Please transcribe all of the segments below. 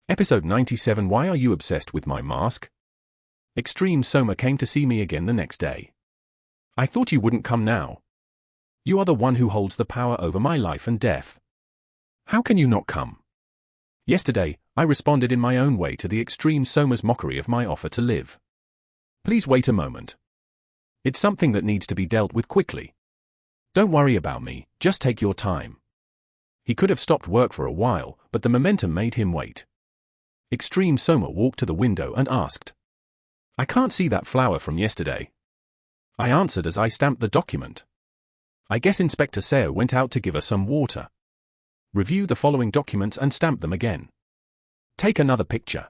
Episode 97. Why are you obsessed with my mask? Extreme Soma came to see me again the next day. I thought you wouldn't come now. You are the one who holds the power over my life and death. How can you not come? Yesterday, I responded in my own way to the Extreme Soma's mockery of my offer to live. Please wait a moment. It's something that needs to be dealt with quickly. Don't worry about me, just take your time. He could have stopped work for a while, but the momentum made him wait. Extreme Soma walked to the window and asked, I can't see that flower from yesterday. I answered as I stamped the document. I guess Inspector Seo went out to give us some water. Review the following documents and stamp them again. Take another picture.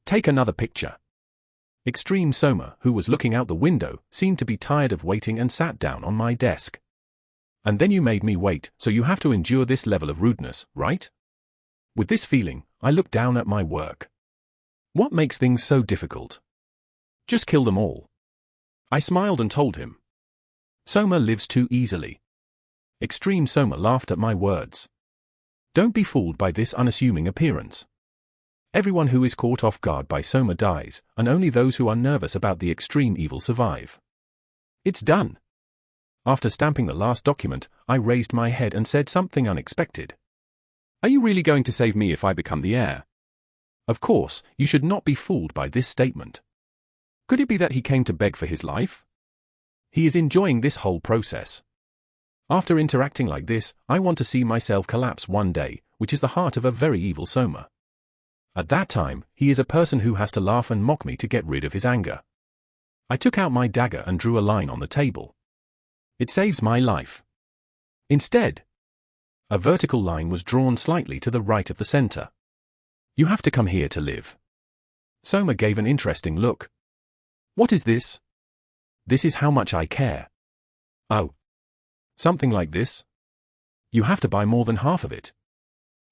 Take another picture. Extreme Soma, who was looking out the window, seemed to be tired of waiting and sat down on my desk. And then you made me wait, so you have to endure this level of rudeness, right? With this feeling, I looked down at my work. What makes things so difficult? Just kill them all. I smiled and told him. Soma lives too easily. Extreme Soma laughed at my words. Don't be fooled by this unassuming appearance. Everyone who is caught off guard by Soma dies, and only those who are nervous about the extreme evil survive. It's done. After stamping the last document, I raised my head and said something unexpected. Are you really going to save me if I become the heir? Of course, you should not be fooled by this statement. Could it be that he came to beg for his life? He is enjoying this whole process. After interacting like this, I want to see myself collapse one day, which is the heart of a very evil Soma. At that time, he is a person who has to laugh and mock me to get rid of his anger. I took out my dagger and drew a line on the table. It saves my life. Instead, a vertical line was drawn slightly to the right of the center. You have to come here to live. Soma gave an interesting look. What is this? This is how much I care. Oh. Something like this? You have to buy more than half of it.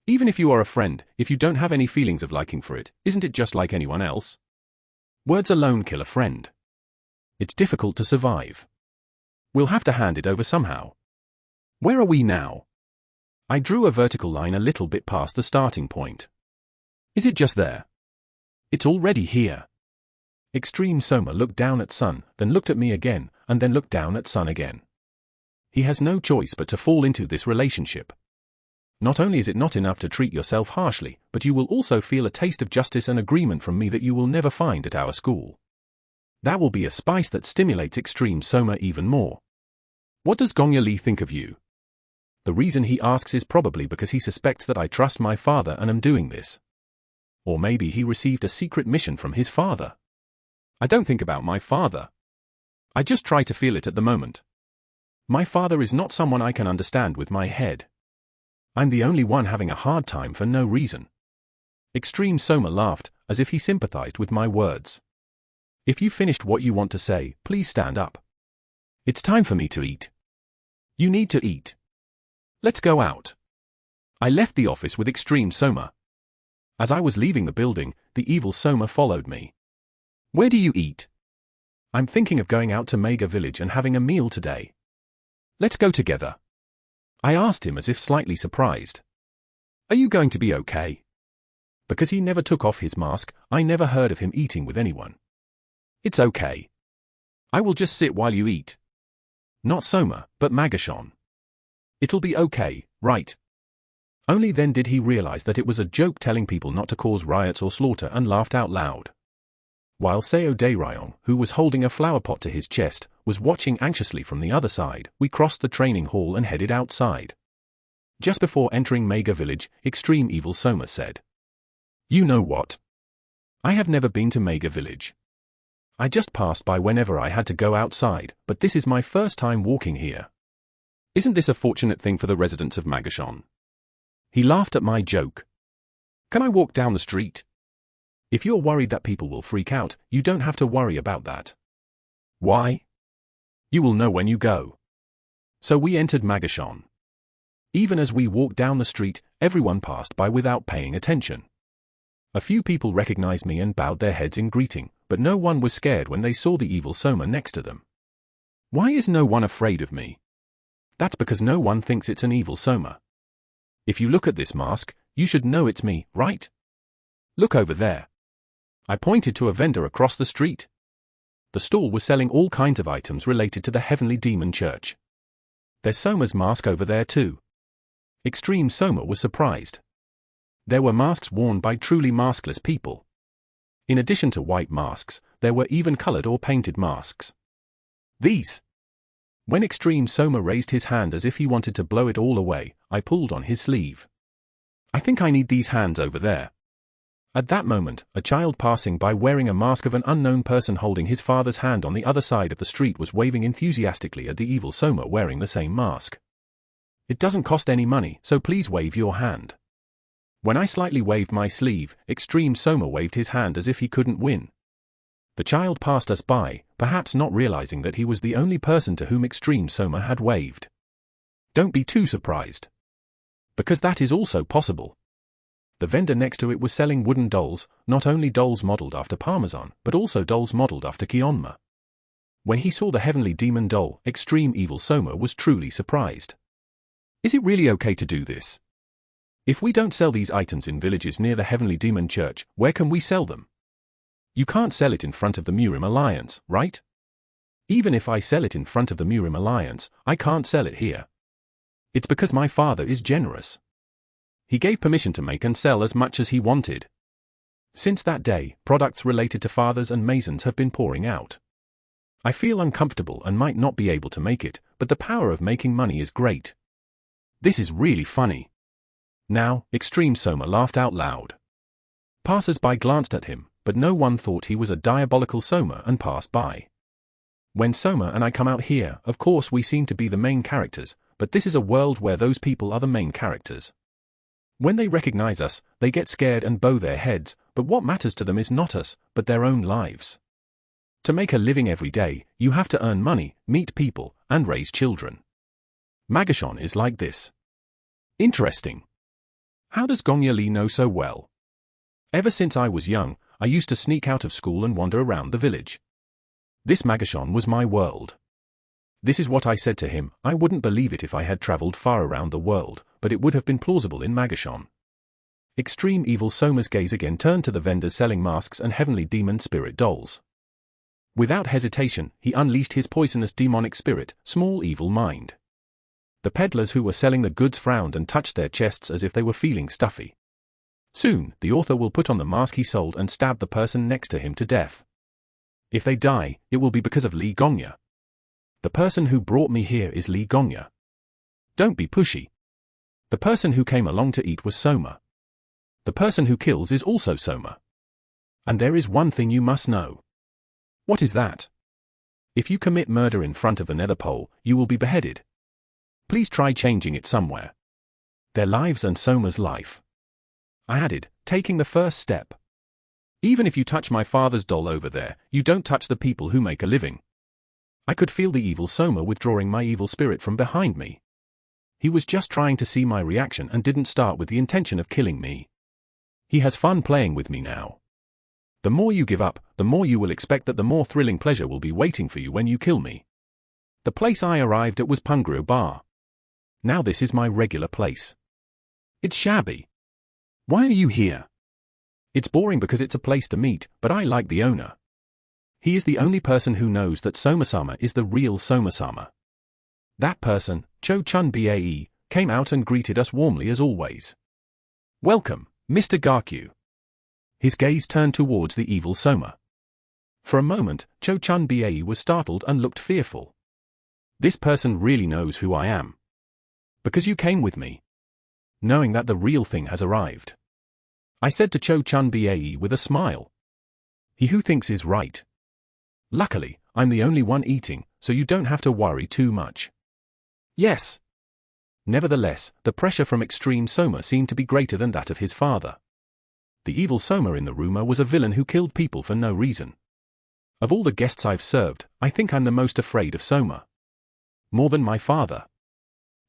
Even if you are a friend, if you don't have any feelings of liking for it, isn't it just like anyone else? Words alone kill a friend. It's difficult to survive. We'll have to hand it over somehow. Where are we now? I drew a vertical line a little bit past the starting point. Is it just there? It's already here. Extreme Soma looked down at Sun, then looked at me again, and then looked down at Sun again. He has no choice but to fall into this relationship. Not only is it not enough to treat yourself harshly, but you will also feel a taste of justice and agreement from me that you will never find at our school. That will be a spice that stimulates Extreme Soma even more. What does Gongya Li think of you? The reason he asks is probably because he suspects that I trust my father and am doing this. Or maybe he received a secret mission from his father. I don't think about my father. I just try to feel it at the moment. My father is not someone I can understand with my head. I'm the only one having a hard time for no reason. Extreme Soma laughed, as if he sympathized with my words. If you finished what you want to say, please stand up. It's time for me to eat. You need to eat. Let's go out. I left the office with Extreme Soma. As I was leaving the building, the evil Soma followed me. Where do you eat? I'm thinking of going out to Mega Village and having a meal today. Let's go together. I asked him as if slightly surprised. Are you going to be okay? Because he never took off his mask, I never heard of him eating with anyone. It's okay. I will just sit while you eat. Not Soma, but Magashon. It'll be okay, right? Only then did he realize that it was a joke telling people not to cause riots or slaughter and laughed out loud. While Seo Daeryong, who was holding a flower pot to his chest, was watching anxiously from the other side, we crossed the training hall and headed outside. Just before entering Mega Village, Extreme Evil Soma said, You know what? I have never been to Mega Village. I just passed by whenever I had to go outside, but this is my first time walking here. Isn't this a fortunate thing for the residents of Magashon? He laughed at my joke. Can I walk down the street? If you're worried that people will freak out, you don't have to worry about that. Why? You will know when you go. So we entered Magashon. Even as we walked down the street, everyone passed by without paying attention. A few people recognized me and bowed their heads in greeting, but no one was scared when they saw the evil Soma next to them. Why is no one afraid of me? That's because no one thinks it's an evil Soma. If you look at this mask, you should know it's me, right? Look over there. I pointed to a vendor across the street. The stall was selling all kinds of items related to the Heavenly Demon Church. There's Soma's mask over there too. Extreme Soma was surprised. There were masks worn by truly maskless people. In addition to white masks, there were even colored or painted masks. These. When Extreme Soma raised his hand as if he wanted to blow it all away, I pulled on his sleeve. I think I need these hands over there. At that moment, a child passing by wearing a mask of an unknown person holding his father's hand on the other side of the street was waving enthusiastically at the evil Soma wearing the same mask. It doesn't cost any money, so please wave your hand. When I slightly waved my sleeve, Extreme Soma waved his hand as if he couldn't win. The child passed us by, perhaps not realizing that he was the only person to whom Extreme Soma had waved. Don't be too surprised. Because that is also possible. The vendor next to it was selling wooden dolls, not only dolls modeled after Parmesan, but also dolls modeled after Kionma. When he saw the Heavenly Demon doll, Extreme Evil Soma was truly surprised. Is it really okay to do this? If we don't sell these items in villages near the Heavenly Demon Church, where can we sell them? You can't sell it in front of the Murim Alliance, right? Even if I sell it in front of the Murim Alliance, I can't sell it here. It's because my father is generous. He gave permission to make and sell as much as he wanted. Since that day, products related to fathers and masons have been pouring out. I feel uncomfortable and might not be able to make it, but the power of making money is great. This is really funny. Now, Extreme Soma laughed out loud. Passers-by glanced at him, but no one thought he was a diabolical Soma and passed by. When Soma and I come out here, of course we seem to be the main characters, but this is a world where those people are the main characters. When they recognize us, they get scared and bow their heads, but what matters to them is not us, but their own lives. To make a living every day, you have to earn money, meet people, and raise children. Magashon is like this. Interesting. How does Gongya Li know so well? Ever since I was young, I used to sneak out of school and wander around the village. This Magashon was my world. This is what I said to him. I wouldn't believe it if I had traveled far around the world, but it would have been plausible in Magashon. Extreme Evil Soma's gaze again turned to the vendors selling masks and Heavenly Demon Spirit dolls. Without hesitation, he unleashed his poisonous demonic spirit, Small Evil Mind. The peddlers who were selling the goods frowned and touched their chests as if they were feeling stuffy. Soon, the author will put on the mask he sold and stab the person next to him to death. If they die, it will be because of Li Gongya. The person who brought me here is Li Gongya. Don't be pushy. The person who came along to eat was Soma. The person who kills is also Soma. And there is one thing you must know. What is that? If you commit murder in front of the nether pole, you will be beheaded. Please try changing it somewhere. Their lives and Soma's life. I added, taking the first step. Even if you touch my father's doll over there, you don't touch the people who make a living. I could feel the evil Soma withdrawing my evil spirit from behind me. He was just trying to see my reaction and didn't start with the intention of killing me. He has fun playing with me now. The more you give up, the more you will expect that the more thrilling pleasure will be waiting for you when you kill me. The place I arrived at was Pungro Bar. Now this is my regular place. It's shabby. Why are you here? It's boring because it's a place to meet, but I like the owner. He is the only person who knows that Soma-sama is the real Soma-sama. That person, Cho-chun Bae, came out and greeted us warmly as always. Welcome, Mr. Gakyu. His gaze turned towards the evil Soma. For a moment, Cho-chun Bae was startled and looked fearful. This person really knows who I am. Because you came with me. Knowing that the real thing has arrived. I said to Cho-chun Bae with a smile. He who thinks is right. Luckily, I'm the only one eating, so you don't have to worry too much. Yes. Nevertheless, the pressure from Extreme Soma seemed to be greater than that of his father. The evil Soma in the rumor was a villain who killed people for no reason. Of all the guests I've served, I think I'm the most afraid of Soma. More than my father.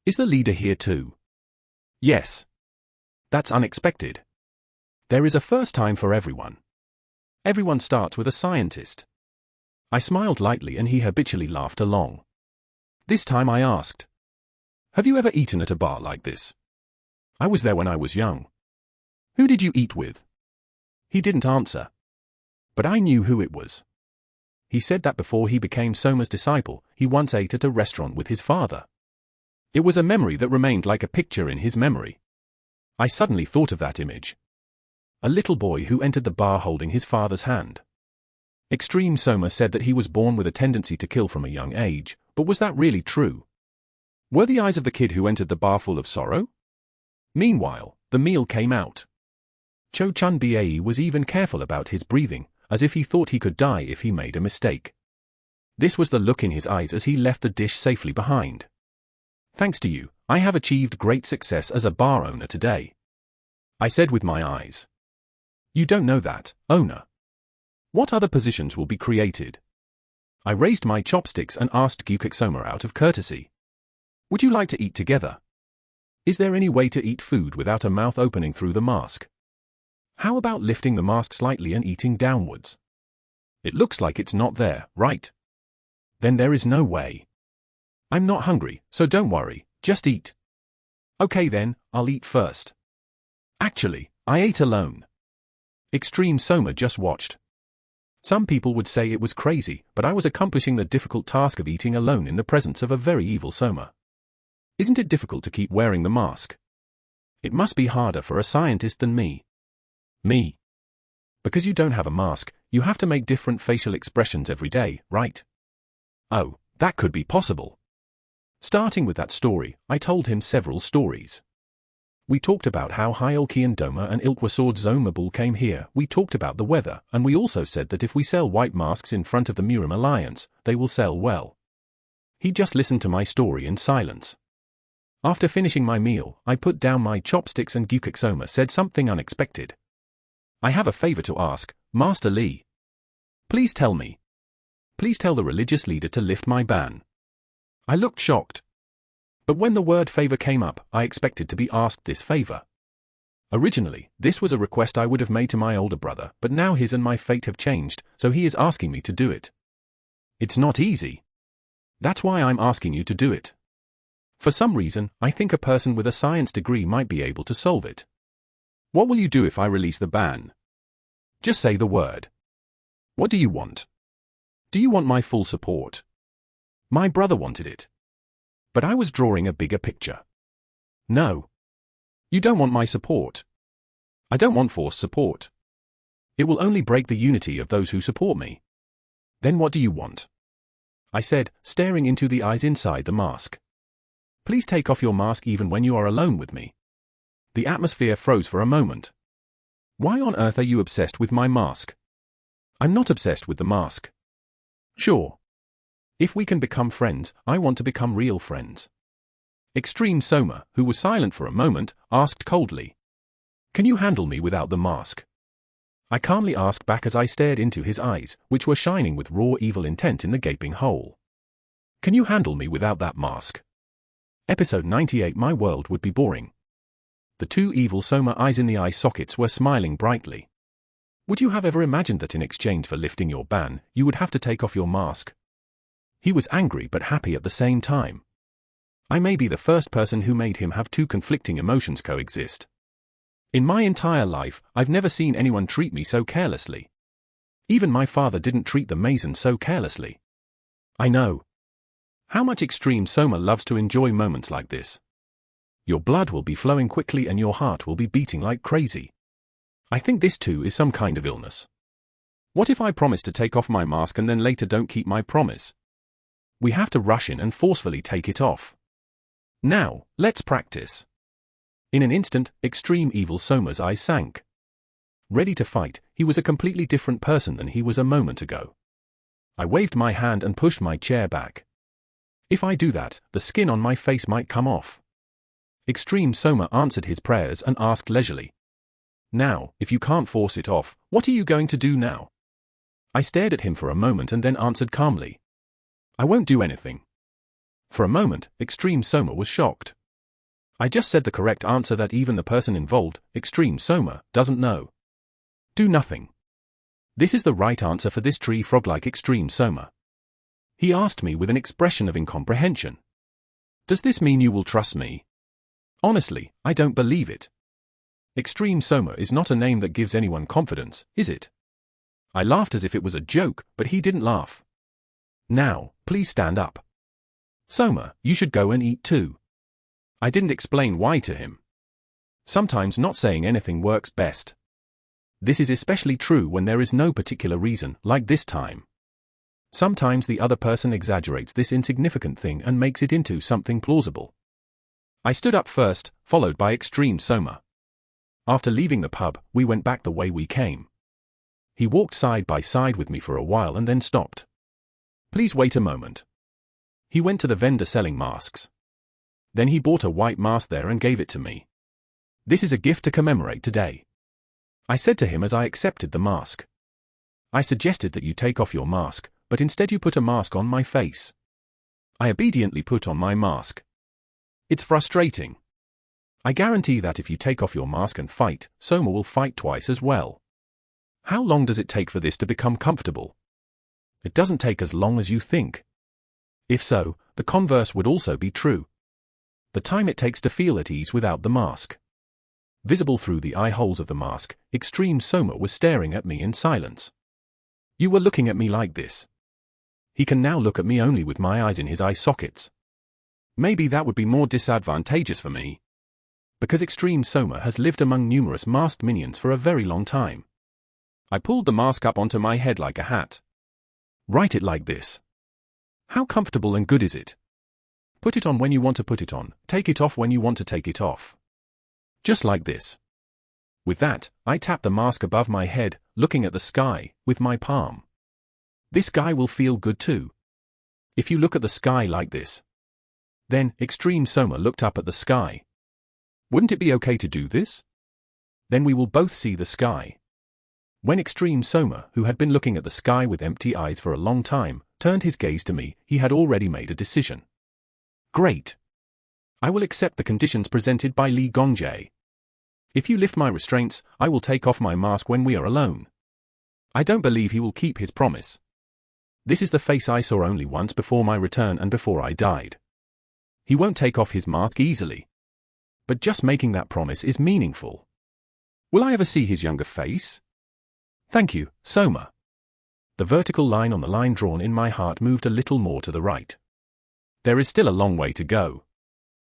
Is the leader here too? Yes. That's unexpected. There is a first time for everyone. Everyone starts with a scientist. I smiled lightly and he habitually laughed along. This time I asked, have you ever eaten at a bar like this? I was there when I was young. Who did you eat with? He didn't answer. But I knew who it was. He said that before he became Soma's disciple, he once ate at a restaurant with his father. It was a memory that remained like a picture in his memory. I suddenly thought of that image. A little boy who entered the bar holding his father's hand. Extreme Soma said that he was born with a tendency to kill from a young age, but was that really true? Were the eyes of the kid who entered the bar full of sorrow? Meanwhile, the meal came out. Cho Chun Bae was even careful about his breathing, as if he thought he could die if he made a mistake. This was the look in his eyes as he left the dish safely behind. Thanks to you, I have achieved great success as a bar owner today, I said with my eyes. You don't know that, owner. What other positions will be created? I raised my chopsticks and asked Gyukik Soma out of courtesy. Would you like to eat together? Is there any way to eat food without a mouth opening through the mask? How about lifting the mask slightly and eating downwards? It looks like it's not there, right? Then there is no way. I'm not hungry, so don't worry, just eat. Okay then, I'll eat first. Actually, I ate alone. Extreme Soma just watched. Some people would say it was crazy, but I was accomplishing the difficult task of eating alone in the presence of a very evil Soma. Isn't it difficult to keep wearing the mask? It must be harder for a scientist than me. Me. Because you don't have a mask, you have to make different facial expressions every day, right? Oh, that could be possible. Starting with that story, I told him several stories. We talked about how Hyolki and Doma and Ilkwa Sword Zomabul came here, we talked about the weather, and we also said that if we sell white masks in front of the Murim Alliance, they will sell well. He just listened to my story in silence. After finishing my meal, I put down my chopsticks and Gyukik Soma said something unexpected. I have a favor to ask, Master Lee. Please tell me. Please tell the religious leader to lift my ban. I looked shocked. But when the word favor came up, I expected to be asked this favor. Originally, this was a request I would have made to my older brother, but now his and my fate have changed, so he is asking me to do it. It's not easy. That's why I'm asking you to do it. For some reason, I think a person with a science degree might be able to solve it. What will you do if I release the ban? Just say the word. What do you want? Do you want my full support? My brother wanted it. But I was drawing a bigger picture. No. You don't want my support. I don't want forced support. It will only break the unity of those who support me. Then what do you want? I said, staring into the eyes inside the mask. Please take off your mask even when you are alone with me. The atmosphere froze for a moment. Why on earth are you obsessed with my mask? I'm not obsessed with the mask. Sure. If we can become friends, I want to become real friends. Extreme Soma, who was silent for a moment, asked coldly. Can you handle me without the mask? I calmly asked back as I stared into his eyes, which were shining with raw evil intent in the gaping hole. Can you handle me without that mask? Episode 98. My world would be boring. The two evil Soma eyes in the eye sockets were smiling brightly. Would you have ever imagined that in exchange for lifting your ban, you would have to take off your mask? He was angry but happy at the same time. I may be the first person who made him have two conflicting emotions coexist. In my entire life, I've never seen anyone treat me so carelessly. Even my father didn't treat the Mason so carelessly. I know. How much Extreme Soma loves to enjoy moments like this. Your blood will be flowing quickly and your heart will be beating like crazy. I think this too is some kind of illness. What if I promise to take off my mask and then later don't keep my promise? We have to rush in and forcefully take it off. Now, let's practice. In an instant, Extreme Evil Soma's eyes sank. Ready to fight, he was a completely different person than he was a moment ago. I waved my hand and pushed my chair back. If I do that, the skin on my face might come off. Extreme Soma answered his prayers and asked leisurely. Now, if you can't force it off, what are you going to do now? I stared at him for a moment and then answered calmly. I won't do anything. For a moment, Extreme Soma was shocked. I just said the correct answer that even the person involved, Extreme Soma, doesn't know. Do nothing. This is the right answer for this tree frog like Extreme Soma. He asked me with an expression of incomprehension. Does this mean you will trust me? Honestly, I don't believe it. Extreme Soma is not a name that gives anyone confidence, is it? I laughed as if it was a joke, but he didn't laugh. Now, please stand up. Soma, you should go and eat too. I didn't explain why to him. Sometimes not saying anything works best. This is especially true when there is no particular reason, like this time. Sometimes the other person exaggerates this insignificant thing and makes it into something plausible. I stood up first, followed by Extreme Soma. After leaving the pub, we went back the way we came. He walked side by side with me for a while and then stopped. Please wait a moment. He went to the vendor selling masks. Then he bought a white mask there and gave it to me. This is a gift to commemorate today. I said to him as I accepted the mask. I suggested that you take off your mask, but instead you put a mask on my face. I obediently put on my mask. It's frustrating. I guarantee that if you take off your mask and fight, Soma will fight twice as well. How long does it take for this to become comfortable? It doesn't take as long as you think. If so, the converse would also be true. The time it takes to feel at ease without the mask. Visible through the eye holes of the mask, Extreme Soma was staring at me in silence. You were looking at me like this. He can now look at me only with my eyes in his eye sockets. Maybe that would be more disadvantageous for me. Because Extreme Soma has lived among numerous masked minions for a very long time. I pulled the mask up onto my head like a hat. Write it like this. How comfortable and good is it? Put it on when you want to put it on, take it off when you want to take it off. Just like this. With that, I tapped the mask above my head, looking at the sky, with my palm. This guy will feel good too. If you look at the sky like this. Then, Extreme Soma looked up at the sky. Wouldn't it be okay to do this? Then we will both see the sky. When Extreme Soma, who had been looking at the sky with empty eyes for a long time, turned his gaze to me, he had already made a decision. Great. I will accept the conditions presented by Li Gongjae. If you lift my restraints, I will take off my mask when we are alone. I don't believe he will keep his promise. This is the face I saw only once before my return and before I died. He won't take off his mask easily. But just making that promise is meaningful. Will I ever see his younger face? Thank you, Soma. The vertical line on the line drawn in my heart moved a little more to the right. There is still a long way to go.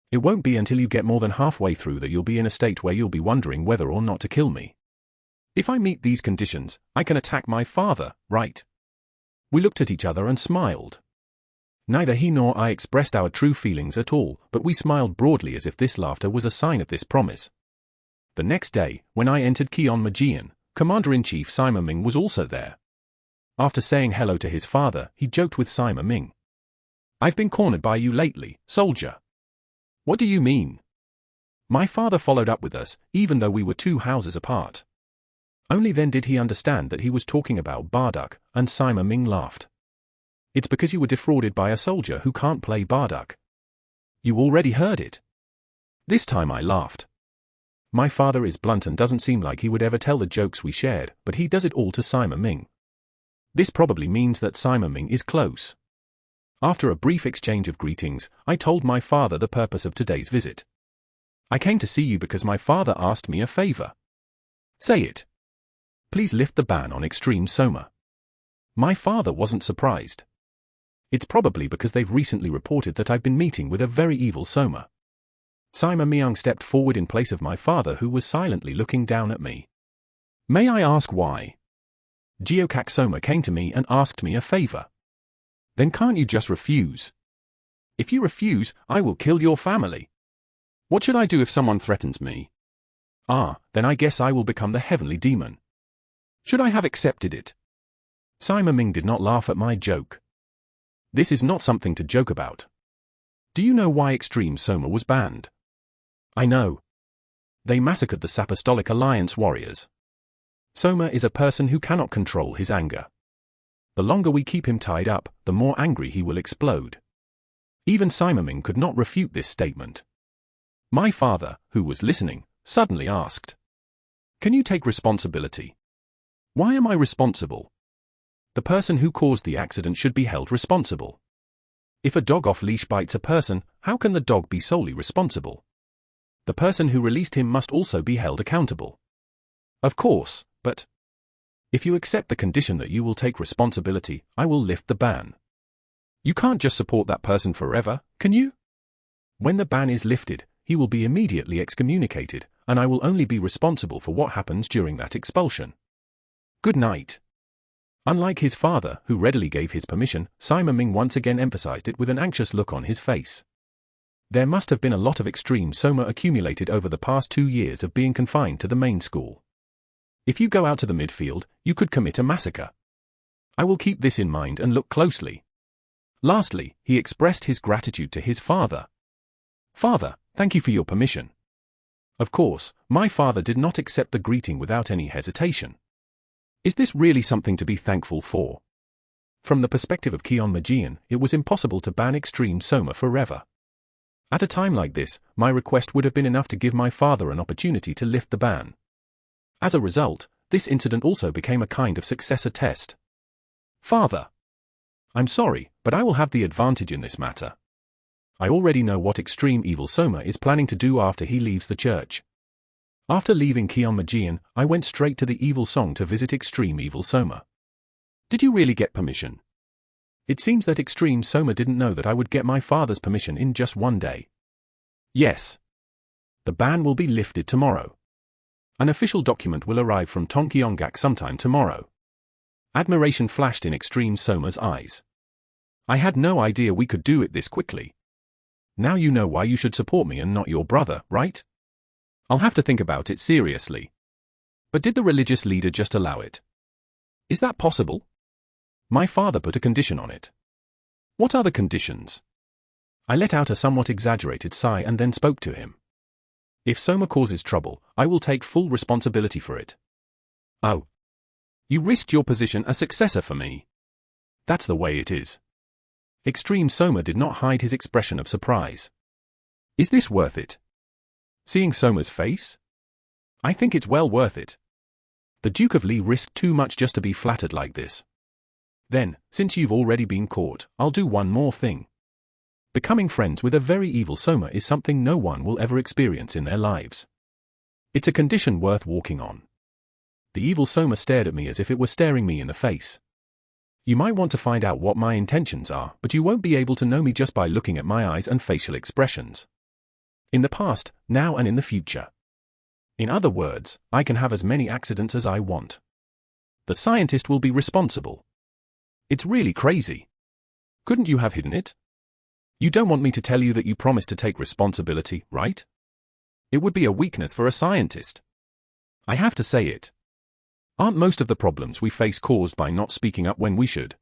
It won't be until you get more than halfway through that you'll be in a state where you'll be wondering whether or not to kill me. If I meet these conditions, I can attack my father, right? We looked at each other and smiled. Neither he nor I expressed our true feelings at all, but we smiled broadly as if this laughter was a sign of this promise. The next day, when I entered Kion Majian, Commander-in-Chief Sima Ming was also there. After saying hello to his father, he joked with Sima Ming. I've been cornered by you lately, soldier. What do you mean? My father followed up with us, even though we were 2 houses apart. Only then did he understand that he was talking about Bardock, and Sima Ming laughed. It's because you were defrauded by a soldier who can't play Bardock. You already heard it. This time I laughed. My father is blunt and doesn't seem like he would ever tell the jokes we shared, but he does it all to Sima Ming. This probably means that Sima Ming is close. After a brief exchange of greetings, I told my father the purpose of today's visit. I came to see you because my father asked me a favor. Say it. Please lift the ban on Extreme Soma. My father wasn't surprised. It's probably because they've recently reported that I've been meeting with a very evil Soma. Sima Miang stepped forward in place of my father, who was silently looking down at me. May I ask why? Geokak Soma came to me and asked me a favor. Then can't you just refuse? If you refuse, I will kill your family. What should I do if someone threatens me? Then I guess I will become the heavenly demon. Should I have accepted it? Sima Ming did not laugh at my joke. This is not something to joke about. Do you know why Extreme Soma was banned? I know. They massacred the Sapostolic Alliance warriors. Soma is a person who cannot control his anger. The longer we keep him tied up, the more angry he will explode. Even Sima Ming could not refute this statement. My father, who was listening, suddenly asked, Can you take responsibility? Why am I responsible? The person who caused the accident should be held responsible. If a dog off-leash bites a person, how can the dog be solely responsible? The person who released him must also be held accountable. Of course, but if you accept the condition that you will take responsibility, I will lift the ban. You can't just support that person forever, can you? When the ban is lifted, he will be immediately excommunicated, and I will only be responsible for what happens during that expulsion. Good night. Unlike his father, who readily gave his permission, Sima Ming once again emphasized it with an anxious look on his face. There must have been a lot of extreme soma accumulated over the past 2 years of being confined to the main school. If you go out to the midfield, you could commit a massacre. I will keep this in mind and look closely. Lastly, he expressed his gratitude to his father. Father, thank you for your permission. Of course, my father did not accept the greeting without any hesitation. Is this really something to be thankful for? From the perspective of Kion Magian, it was impossible to ban extreme soma forever. At a time like this, my request would have been enough to give my father an opportunity to lift the ban. As a result, this incident also became a kind of successor test. Father, I'm sorry, but I will have the advantage in this matter. I already know what extreme evil soma is planning to do after he leaves the church. After leaving Kion Magian, I went straight to the evil song to visit extreme evil soma. Did you really get permission? It seems that extreme soma didn't know that I would get my father's permission in just 1 day. Yes. The ban will be lifted tomorrow. An official document will arrive from Tongkyongak sometime tomorrow. Admiration flashed in extreme soma's eyes. I had no idea we could do it this quickly. Now you know why you should support me and not your brother, right? I'll have to think about it seriously. But did the religious leader just allow it? Is that possible? My father put a condition on it. What are the conditions? I let out a somewhat exaggerated sigh and then spoke to him. If Soma causes trouble, I will take full responsibility for it. Oh. You risked your position as successor for me. That's the way it is. Extreme Soma did not hide his expression of surprise. Is this worth it? Seeing Soma's face? I think it's well worth it. The Duke of Li risked too much just to be flattered like this. Then, since you've already been caught, I'll do one more thing. Becoming friends with a very evil Soma is something no one will ever experience in their lives. It's a condition worth walking on. The evil Soma stared at me as if it were staring me in the face. You might want to find out what my intentions are, but you won't be able to know me just by looking at my eyes and facial expressions. In the past, now and in the future. In other words, I can have as many accidents as I want. The scientist will be responsible. It's really crazy. Couldn't you have hidden it? You don't want me to tell you that you promised to take responsibility, right? It would be a weakness for a scientist. I have to say it. Aren't most of the problems we face caused by not speaking up when we should?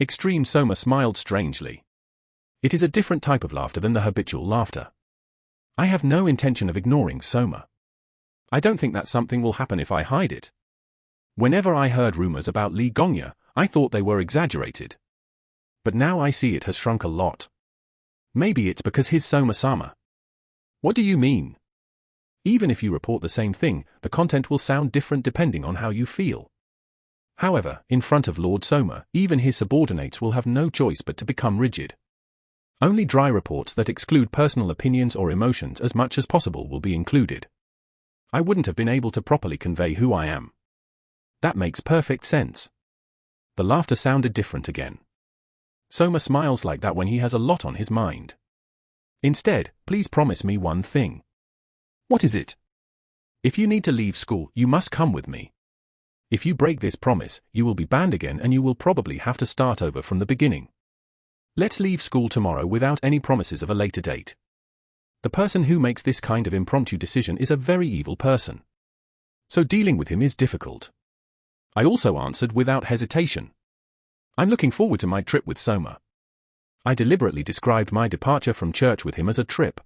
Extreme Soma smiled strangely. It is a different type of laughter than the habitual laughter. I have no intention of ignoring Soma. I don't think that something will happen if I hide it. Whenever I heard rumors about Li Gongya, I thought they were exaggerated. But now I see it has shrunk a lot. Maybe it's because his Soma-sama. What do you mean? Even if you report the same thing, the content will sound different depending on how you feel. However, in front of Lord Soma, even his subordinates will have no choice but to become rigid. Only dry reports that exclude personal opinions or emotions as much as possible will be included. I wouldn't have been able to properly convey who I am. That makes perfect sense. The laughter sounded different again. Soma smiles like that when he has a lot on his mind. Instead, please promise me one thing. What is it? If you need to leave school, you must come with me. If you break this promise, you will be banned again and you will probably have to start over from the beginning. Let's leave school tomorrow without any promises of a later date. The person who makes this kind of impromptu decision is a very evil person. So dealing with him is difficult. I also answered without hesitation. I'm looking forward to my trip with Soma. I deliberately described my departure from church with him as a trip.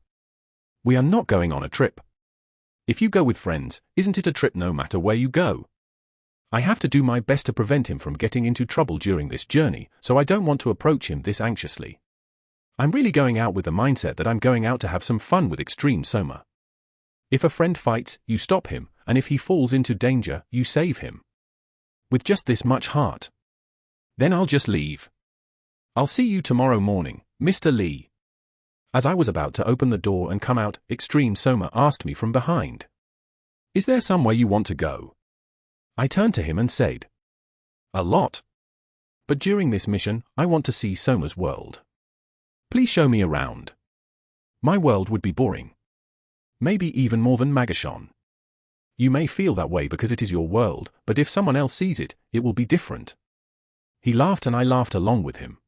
We are not going on a trip. If you go with friends, isn't it a trip no matter where you go? I have to do my best to prevent him from getting into trouble during this journey, so I don't want to approach him this anxiously. I'm really going out with the mindset that I'm going out to have some fun with extreme Soma. If a friend fights, you stop him, and if he falls into danger, you save him. With just this much heart. Then I'll just leave. I'll see you tomorrow morning, Mr. Lee. As I was about to open the door and come out, Extreme Soma asked me from behind. "Is there somewhere you want to go?" I turned to him and said, "A lot. But during this mission, I want to see Soma's world. Please show me around. My world would be boring. Maybe even more than Magashon. You may feel that way because it is your world, but if someone else sees it, it will be different." He laughed and I laughed along with him.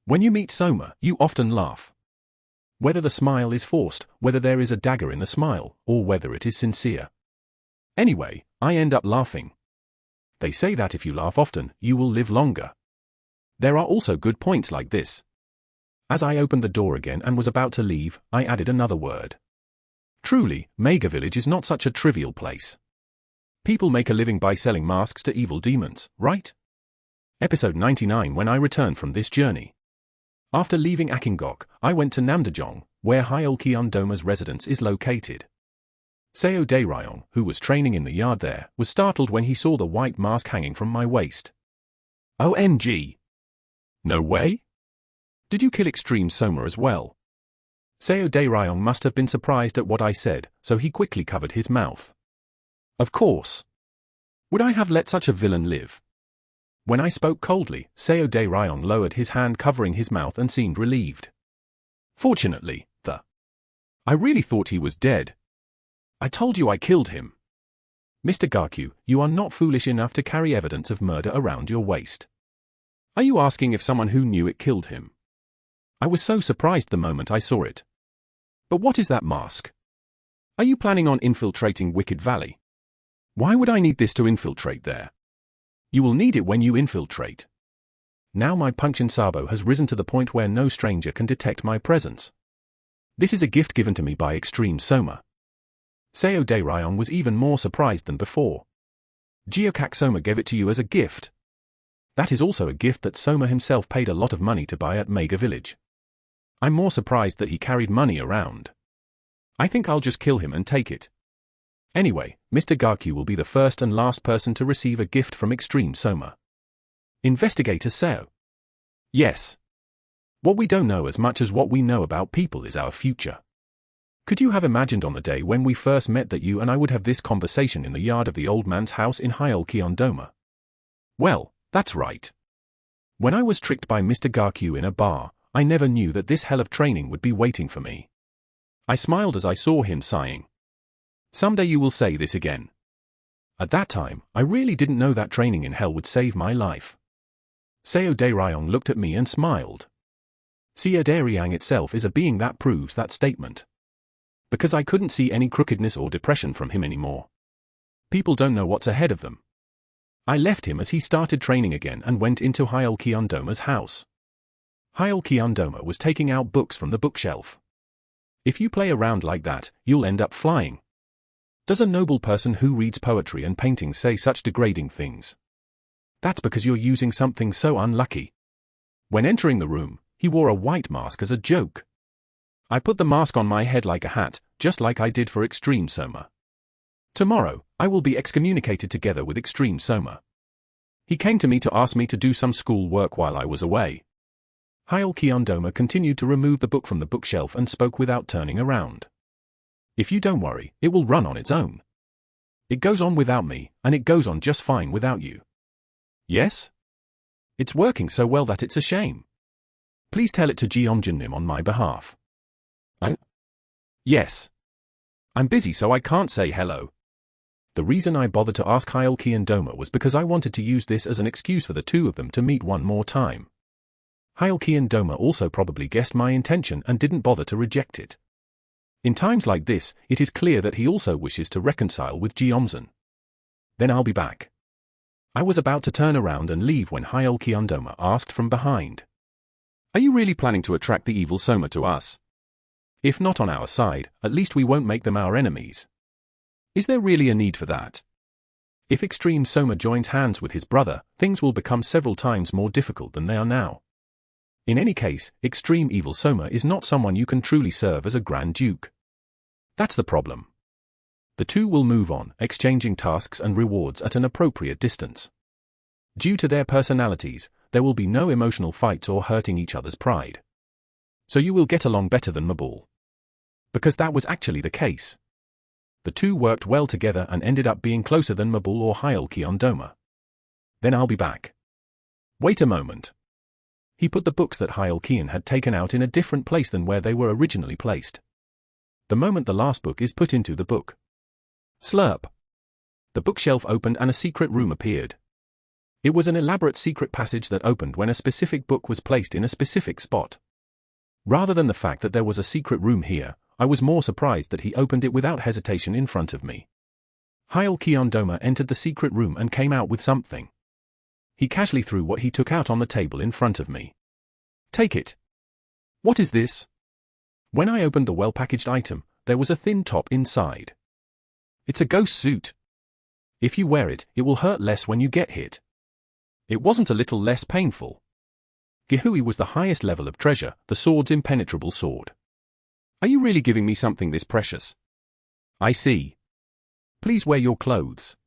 When you meet Soma, you often laugh. Whether the smile is forced, whether there is a dagger in the smile, or whether it is sincere. Anyway, I end up laughing. They say that if you laugh often, you will live longer. There are also good points like this. As I opened the door again and was about to leave, I added another word. Truly, Mega Village is not such a trivial place. People make a living by selling masks to evil demons, right? Episode 99. When I returned from this journey. After leaving Akingok, I went to Namdajong, where Hyolkyondoma's residence is located. Seo Daeryong, who was training in the yard there, was startled when he saw the white mask hanging from my waist. OMG! No way? Did you kill Extreme Soma as well? Seo Daeryong must have been surprised at what I said, so he quickly covered his mouth. Of course. Would I have let such a villain live? When I spoke coldly, Seo Daeryong lowered his hand covering his mouth and seemed relieved. Fortunately, I really thought he was dead. I told you I killed him. Mr. Garkyu, you are not foolish enough to carry evidence of murder around your waist. Are you asking if someone who knew it killed him? I was so surprised the moment I saw it. But what is that mask? Are you planning on infiltrating Wicked Valley? Why would I need this to infiltrate there? You will need it when you infiltrate. Now my Punchin Sabo has risen to the point where no stranger can detect my presence. This is a gift given to me by Extreme Soma. Seo Daeryong was even more surprised than before. Geokak Soma gave it to you as a gift. That is also a gift that Soma himself paid a lot of money to buy at Mega Village. I'm more surprised that he carried money around. I think I'll just kill him and take it. Anyway, Mr. Garkyu will be the first and last person to receive a gift from Extreme Soma. Investigator Seo. Yes. What we don't know as much as what we know about people is our future. Could you have imagined on the day when we first met that you and I would have this conversation in the yard of the old man's house in Hyolkyondoma? Well, that's right. When I was tricked by Mr. Garkyu in a bar, I never knew that this hell of training would be waiting for me. I smiled as I saw him sighing. Someday you will say this again. At that time, I really didn't know that training in hell would save my life. Seo Daeryong looked at me and smiled. Seo Daeryong itself is a being that proves that statement. Because I couldn't see any crookedness or depression from him anymore. People don't know what's ahead of them. I left him as he started training again and went into Hyolkyondoma's house. Hyolkyondoma was taking out books from the bookshelf. If you play around like that, you'll end up flying. Does a noble person who reads poetry and paintings say such degrading things? That's because you're using something so unlucky. When entering the room, he wore a white mask as a joke. I put the mask on my head like a hat, just like I did for Extreme Soma. Tomorrow, I will be excommunicated together with Extreme Soma. He came to me to ask me to do some school work while I was away. Hyolkyondoma continued to remove the book from the bookshelf and spoke without turning around. If you don't worry, it will run on its own. It goes on without me, and it goes on just fine without you. Yes? It's working so well that it's a shame. Please tell it to Jeomjinnim on my behalf. Yes. I'm busy so I can't say hello. The reason I bothered to ask Hyolkyondoma was because I wanted to use this as an excuse for the two of them to meet one more time. Hyolkyondoma also probably guessed my intention and didn't bother to reject it. In times like this, it is clear that he also wishes to reconcile with Jeomsun. Then I'll be back. I was about to turn around and leave when Hyolkyondoma asked from behind. Are you really planning to attract the evil Soma to us? If not on our side, at least we won't make them our enemies. Is there really a need for that? If Extreme Soma joins hands with his brother, things will become several times more difficult than they are now. In any case, Extreme Evil Soma is not someone you can truly serve as a Grand Duke. That's the problem. The two will move on, exchanging tasks and rewards at an appropriate distance. Due to their personalities, there will be no emotional fights or hurting each other's pride. So you will get along better than Mabul. Because that was actually the case. The two worked well together and ended up being closer than Mabul or Hyul Kyondoma. Then I'll be back. Wait a moment. He put the books that Hyul Kyan had taken out in a different place than where they were originally placed. The moment the last book is put into the book. Slurp. The bookshelf opened and a secret room appeared. It was an elaborate secret passage that opened when a specific book was placed in a specific spot. Rather than the fact that there was a secret room here, I was more surprised that he opened it without hesitation in front of me. Hyul Kyondoma entered the secret room and came out with something. He casually threw what he took out on the table in front of me. Take it. What is this? When I opened the well-packaged item, there was a thin top inside. It's a ghost suit. If you wear it, it will hurt less when you get hit. It wasn't a little less painful. Gihui was the highest level of treasure, the sword's impenetrable sword. Are you really giving me something this precious? I see. Please wear your clothes.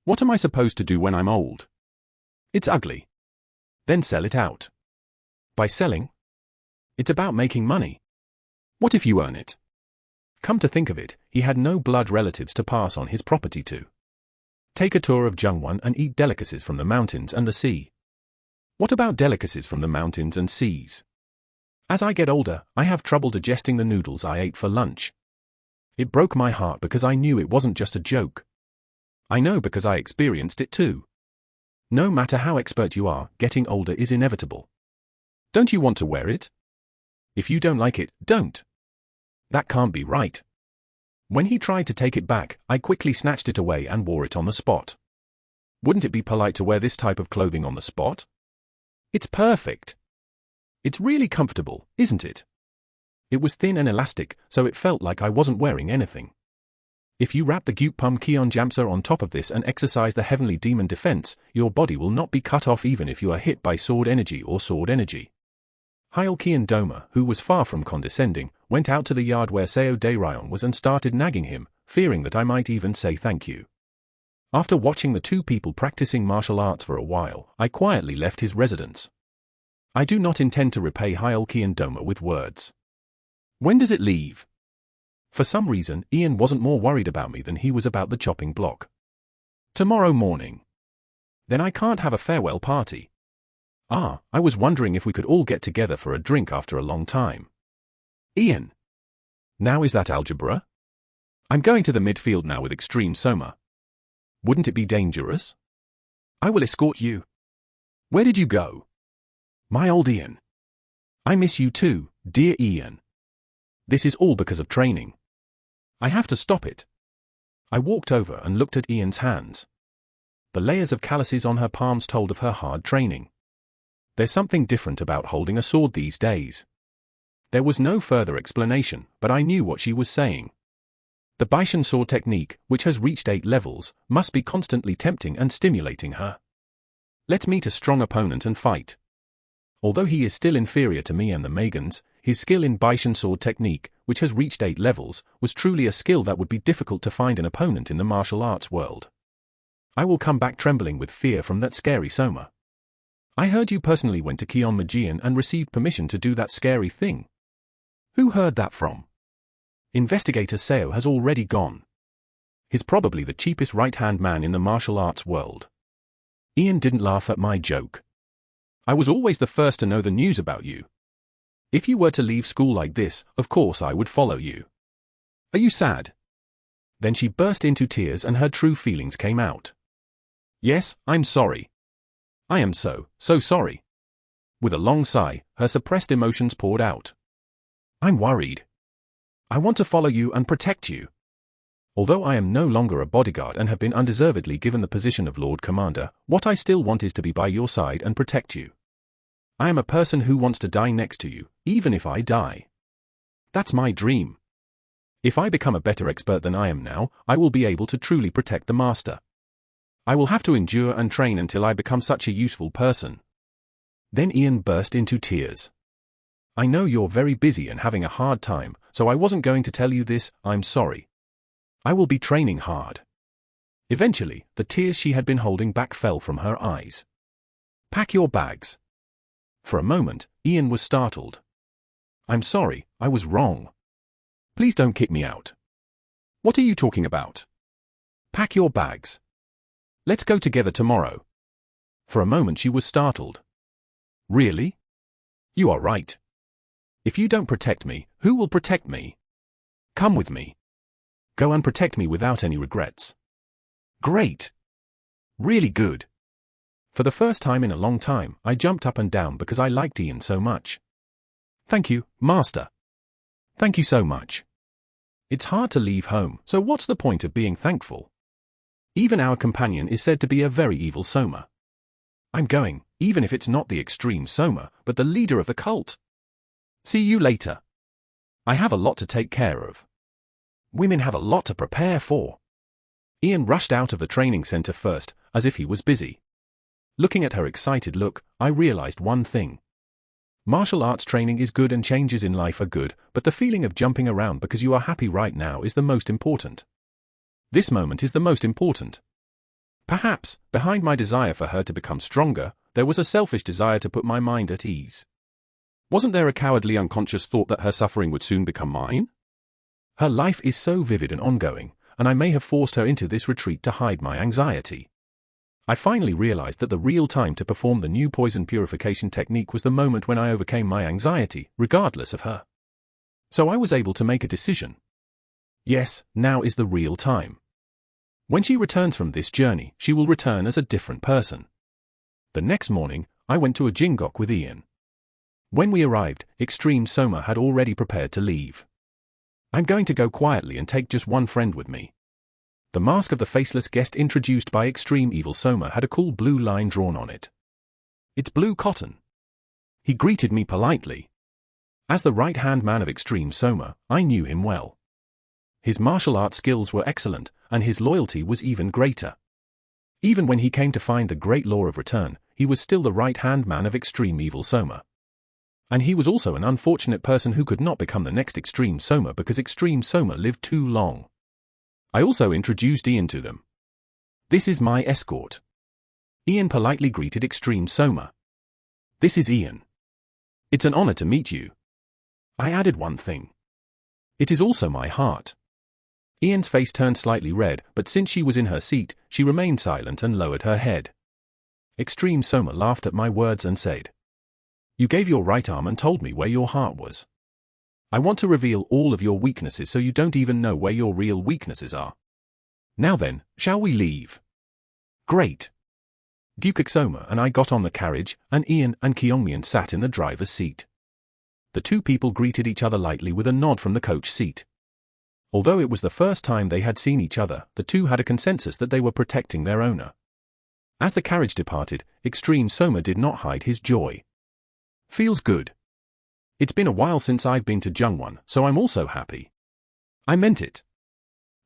What am I supposed to do when I'm old? It's ugly. Then sell it out. By selling? It's about making money. What if you earn it? Come to think of it, he had no blood relatives to pass on his property to. Take a tour of Jungwon and eat delicacies from the mountains and the sea. What about delicacies from the mountains and seas? As I get older, I have trouble digesting the noodles I ate for lunch. It broke my heart because I knew it wasn't just a joke. I know because I experienced it too. No matter how expert you are, getting older is inevitable. Don't you want to wear it? If you don't like it, don't. That can't be right. When he tried to take it back, I quickly snatched it away and wore it on the spot. Wouldn't it be polite to wear this type of clothing on the spot? It's perfect. It's really comfortable, isn't it? It was thin and elastic, so it felt like I wasn't wearing anything. If you wrap the Gyupum Kion Jamsa on top of this and exercise the Heavenly Demon Defense, your body will not be cut off even if you are hit by sword energy or sword energy. Hyul Kyondoma, who was far from condescending, went out to the yard where Seo Daeryeon was and started nagging him, fearing that I might even say thank you. After watching the two people practicing martial arts for a while, I quietly left his residence. I do not intend to repay Hyul Kyondoma with words. When does it leave? For some reason, Ian wasn't more worried about me than he was about the chopping block. Tomorrow morning. Then I can't have a farewell party. I was wondering if we could all get together for a drink after a long time. Ian. Now is that algebra? I'm going to the midfield now with Extreme Soma. Wouldn't it be dangerous? I will escort you. Where did you go? My old Ian. I miss you too, dear Ian. This is all because of training. I have to stop it. I walked over and looked at Ian's hands. The layers of calluses on her palms told of her hard training. There's something different about holding a sword these days. There was no further explanation, but I knew what she was saying. The Baishan sword technique, which has reached 8 levels, must be constantly tempting and stimulating her. Let's meet a strong opponent and fight. Although he is still inferior to me and the Megans, his skill in Baishan sword technique, which has reached 8 levels, was truly a skill that would be difficult to find an opponent in the martial arts world. I will come back trembling with fear from that scary Soma. I heard you personally went to Kyeonmajian and received permission to do that scary thing. Who heard that from? Investigator Seo has already gone. He's probably the cheapest right-hand man in the martial arts world. Ian didn't laugh at my joke. I was always the first to know the news about you. If you were to leave school like this, of course I would follow you. Are you sad? Then she burst into tears and her true feelings came out. Yes, I'm sorry. I am so sorry. With a long sigh, her suppressed emotions poured out. I'm worried. I want to follow you and protect you. Although I am no longer a bodyguard and have been undeservedly given the position of Lord Commander, what I still want is to be by your side and protect you. I am a person who wants to die next to you, even if I die. That's my dream. If I become a better expert than I am now, I will be able to truly protect the master. I will have to endure and train until I become such a useful person. Then Ian burst into tears. I know you're very busy and having a hard time, so I wasn't going to tell you this, I'm sorry. I will be training hard. Eventually, the tears she had been holding back fell from her eyes. Pack your bags. For a moment, Ian was startled. I'm sorry, I was wrong. Please don't kick me out. What are you talking about? Pack your bags. Let's go together tomorrow. For a moment she was startled. Really? You are right. If you don't protect me, who will protect me? Come with me. Go and protect me without any regrets. Great. Really good. For the first time in a long time, I jumped up and down because I liked Ian so much. Thank you, Master. Thank you so much. It's hard to leave home, so what's the point of being thankful? Even our companion is said to be a very evil Soma. I'm going, even if it's not the extreme Soma, but the leader of the cult. See you later. I have a lot to take care of. Women have a lot to prepare for. Ian rushed out of the training center first, as if he was busy. Looking at her excited look, I realized one thing. Martial arts training is good and changes in life are good, but the feeling of jumping around because you are happy right now is the most important. This moment is the most important. Perhaps, behind my desire for her to become stronger, there was a selfish desire to put my mind at ease. Wasn't there a cowardly unconscious thought that her suffering would soon become mine? Her life is so vivid and ongoing, and I may have forced her into this retreat to hide my anxiety. I finally realized that the real time to perform the new poison purification technique was the moment when I overcame my anxiety, regardless of her. So I was able to make a decision. Yes, now is the real time. When she returns from this journey, she will return as a different person. The next morning, I went to a Jingok with Ian. When we arrived, Extreme Soma had already prepared to leave. I'm going to go quietly and take just one friend with me. The mask of the faceless guest introduced by Extreme Evil Soma had a cool blue line drawn on it. It's blue cotton. He greeted me politely. As the right-hand man of Extreme Soma, I knew him well. His martial arts skills were excellent, and his loyalty was even greater. Even when he came to find the great law of return, he was still the right-hand man of Extreme Evil Soma. And he was also an unfortunate person who could not become the next Extreme Soma because Extreme Soma lived too long. I also introduced Ian to them. This is my escort. Ian politely greeted Extreme Soma. This is Ian. It's an honor to meet you. I added one thing. It is also my heart. Ian's face turned slightly red, but since she was in her seat, she remained silent and lowered her head. Extreme Soma laughed at my words and said, You gave your right arm and told me where your heart was. I want to reveal all of your weaknesses so you don't even know where your real weaknesses are. Now then, shall we leave? Great. Gyukik Soma and I got on the carriage, and Ian and Kyungmian sat in the driver's seat. The two people greeted each other lightly with a nod from the coach seat. Although it was the first time they had seen each other, the two had a consensus that they were protecting their owner. As the carriage departed, Extreme Soma did not hide his joy. Feels good. It's been a while since I've been to Jungwon, so I'm also happy. I meant it.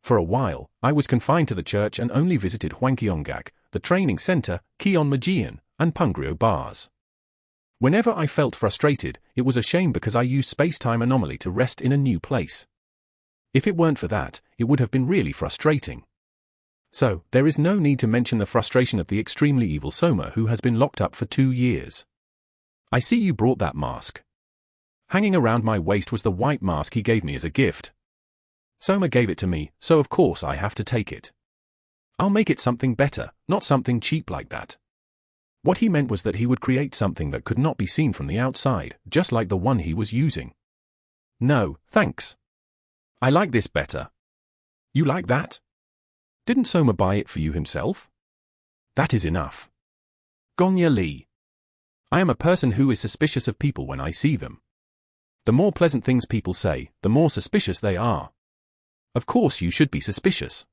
For a while, I was confined to the church and only visited Hwangkyonggak, the training center, Kyeonmajian, and Punggrio bars. Whenever I felt frustrated, it was a shame because I used space-time anomaly to rest in a new place. If it weren't for that, it would have been really frustrating. So, there is no need to mention the frustration of the extremely evil Soma who has been locked up for 2 years. I see you brought that mask. Hanging around my waist was the white mask he gave me as a gift. Soma gave it to me, so of course I have to take it. I'll make it something better, not something cheap like that. What he meant was that he would create something that could not be seen from the outside, just like the one he was using. No, thanks. I like this better. You like that? Didn't Soma buy it for you himself? That is enough. Gongya Lee. I am a person who is suspicious of people when I see them. The more pleasant things people say, the more suspicious they are. Of course you should be suspicious.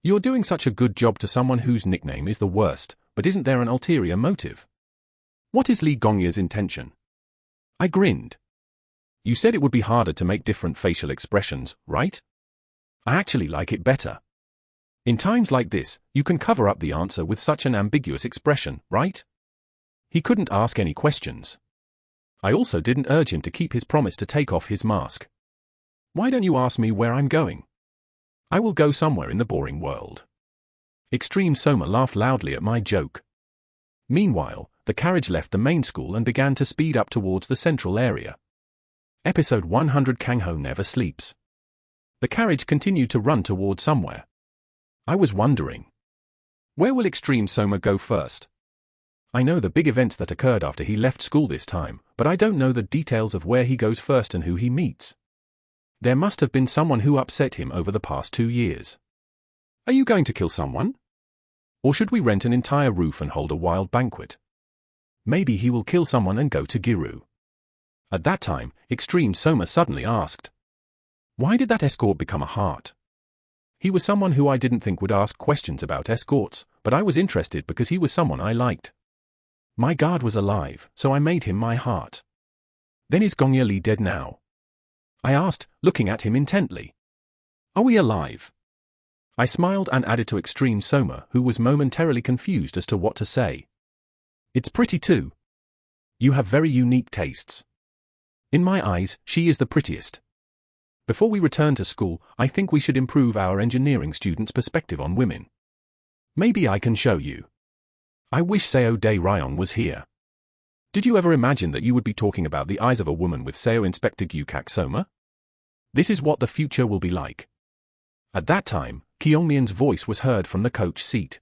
You're doing such a good job to someone whose nickname is the worst, but isn't there an ulterior motive? What is Lee Gongya's intention? I grinned. You said it would be harder to make different facial expressions, right? I actually like it better. In times like this, you can cover up the answer with such an ambiguous expression, right? He couldn't ask any questions. I also didn't urge him to keep his promise to take off his mask. Why don't you ask me where I'm going? I will go somewhere in the boring world. Extreme Soma laughed loudly at my joke. Meanwhile, the carriage left the main school and began to speed up towards the central area. Episode 100. Kangho never sleeps. The carriage continued to run toward somewhere. I was wondering, where will Extreme Soma go first? I know the big events that occurred after he left school this time, but I don't know the details of where he goes first and who he meets. There must have been someone who upset him over the past 2 years. Are you going to kill someone? Or should we rent an entire roof and hold a wild banquet? Maybe he will kill someone and go to Giru. At that time, Extreme Soma suddenly asked, why did that escort become a heart? He was someone who I didn't think would ask questions about escorts, but I was interested because he was someone I liked. My guard was alive, so I made him my heart. Then is Gongya Lee dead now? I asked, looking at him intently. Are we alive? I smiled and added to Extreme Soma, who was momentarily confused as to what to say. It's pretty too. You have very unique tastes. In my eyes, she is the prettiest. Before we return to school, I think we should improve our engineering students' perspective on women. Maybe I can show you. I wish Seo De Ryong was here. Did you ever imagine that you would be talking about the eyes of a woman with Seo Inspector Gyukak Soma? This is what the future will be like. At that time, Kyungmien's voice was heard from the coach seat.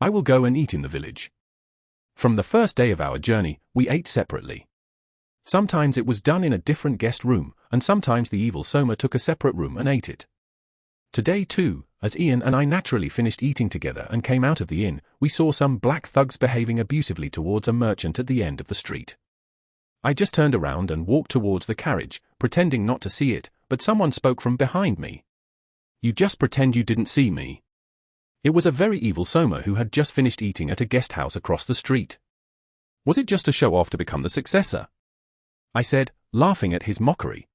I will go and eat in the village. From the first day of our journey, we ate separately. Sometimes it was done in a different guest room, and sometimes the evil Soma took a separate room and ate it. Today too, as Ian and I naturally finished eating together and came out of the inn, we saw some black thugs behaving abusively towards a merchant at the end of the street. I just turned around and walked towards the carriage, pretending not to see it, but someone spoke from behind me. You just pretend you didn't see me. It was a very evil Soma who had just finished eating at a guest house across the street. Was it just to show off to become the successor? I said, laughing at his mockery.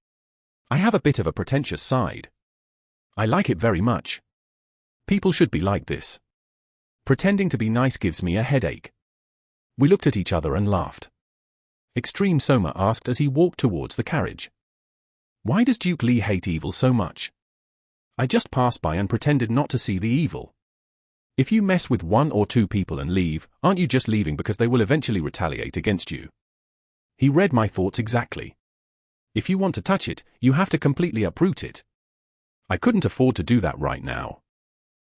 I have a bit of a pretentious side. I like it very much. People should be like this. Pretending to be nice gives me a headache. We looked at each other and laughed. Extreme Soma asked as he walked towards the carriage. Why does Duke Lee hate evil so much? I just passed by and pretended not to see the evil. If you mess with 1 or 2 people and leave, aren't you just leaving because they will eventually retaliate against you? He read my thoughts exactly. If you want to touch it, you have to completely uproot it. I couldn't afford to do that right now.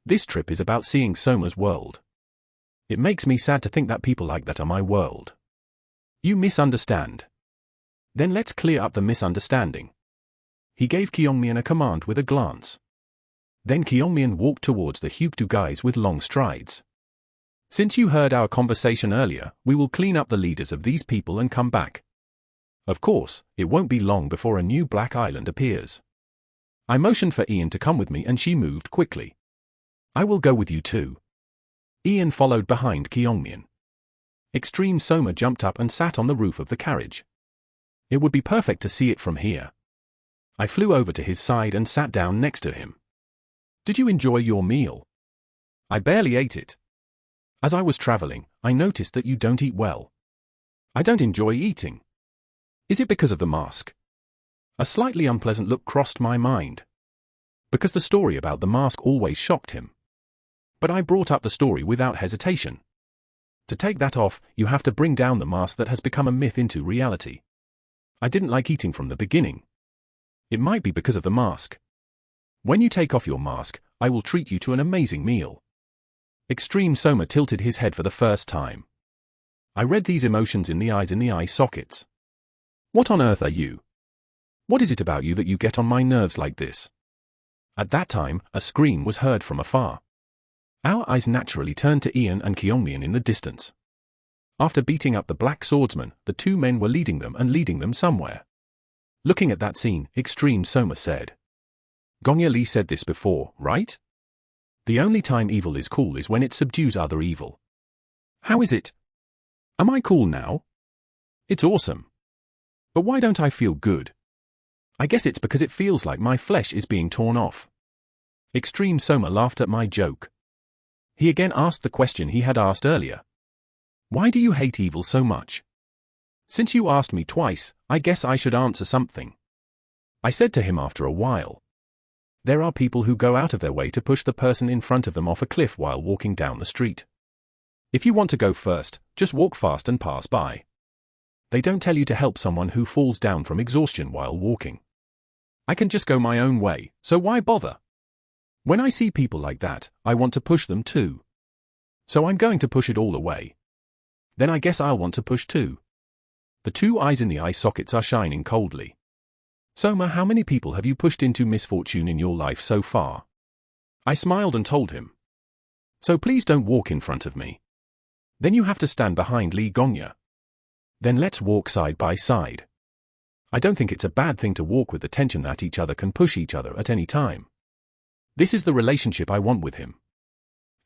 This trip is about seeing Soma's world. It makes me sad to think that people like that are my world. You misunderstand. Then let's clear up the misunderstanding. He gave Kyungmian a command with a glance. Then Kyungmian walked towards the Hyukdu guys with long strides. Since you heard our conversation earlier, we will clean up the leaders of these people and come back. Of course, it won't be long before a new black island appears. I motioned for Ian to come with me and she moved quickly. I will go with you too. Ian followed behind Kyungmian. Extreme Soma jumped up and sat on the roof of the carriage. It would be perfect to see it from here. I flew over to his side and sat down next to him. Did you enjoy your meal? I barely ate it. As I was traveling, I noticed that you don't eat well. I don't enjoy eating. Is it because of the mask? A slightly unpleasant look crossed my mind. Because the story about the mask always shocked him. But I brought up the story without hesitation. To take that off, you have to bring down the mask that has become a myth into reality. I didn't like eating from the beginning. It might be because of the mask. When you take off your mask, I will treat you to an amazing meal. Extreme Soma tilted his head for the first time. I read these emotions in the eye sockets. What on earth are you? What is it about you that you get on my nerves like this? At that time, a scream was heard from afar. Our eyes naturally turned to Ian and Kyungmian in the distance. After beating up the black swordsman, the 2 men were leading them somewhere. Looking at that scene, Extreme Soma said. Gongya Lee said this before, right? The only time evil is cool is when it subdues other evil. How is it? Am I cool now? It's awesome. But why don't I feel good? I guess it's because it feels like my flesh is being torn off. Extreme Soma laughed at my joke. He again asked the question he had asked earlier. Why do you hate evil so much? Since you asked me twice, I guess I should answer something. I said to him after a while. There are people who go out of their way to push the person in front of them off a cliff while walking down the street. If you want to go first, just walk fast and pass by. They don't tell you to help someone who falls down from exhaustion while walking. I can just go my own way, so why bother? When I see people like that, I want to push them too. So I'm going to push it all away. Then I guess I'll want to push too. The two eyes in the eye sockets are shining coldly. Soma, how many people have you pushed into misfortune in your life so far? I smiled and told him. So please don't walk in front of me. Then you have to stand behind Li Gongya. Then let's walk side by side. I don't think it's a bad thing to walk with the tension that each other can push each other at any time. This is the relationship I want with him.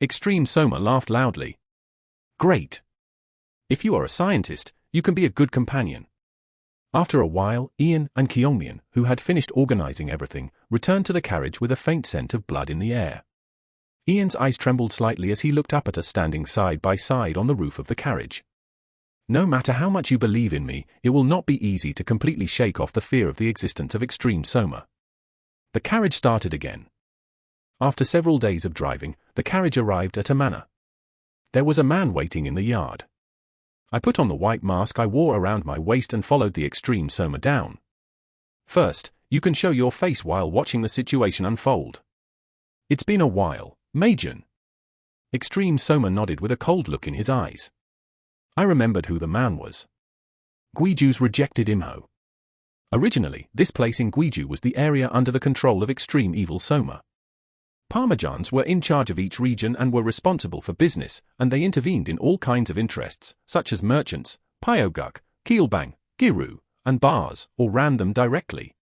Extreme Soma laughed loudly. Great. If you are a scientist, you can be a good companion. After a while, Ian and Kyungmian, who had finished organizing everything, returned to the carriage with a faint scent of blood in the air. Ian's eyes trembled slightly as he looked up at us standing side by side on the roof of the carriage. No matter how much you believe in me, it will not be easy to completely shake off the fear of the existence of Extreme Soma. The carriage started again. After several days of driving, the carriage arrived at a manor. There was a man waiting in the yard. I put on the white mask I wore around my waist and followed the Extreme Soma down. First, you can show your face while watching the situation unfold. It's been a while, Majin. Extreme Soma nodded with a cold look in his eyes. I remembered who the man was. Guiju's rejected Imho. Originally, this place in Guiju was the area under the control of Extreme Evil Soma. Parmejans were in charge of each region and were responsible for business, and they intervened in all kinds of interests, such as merchants, Pyoguk, Keelbang, Giru, and bars, or ran them directly.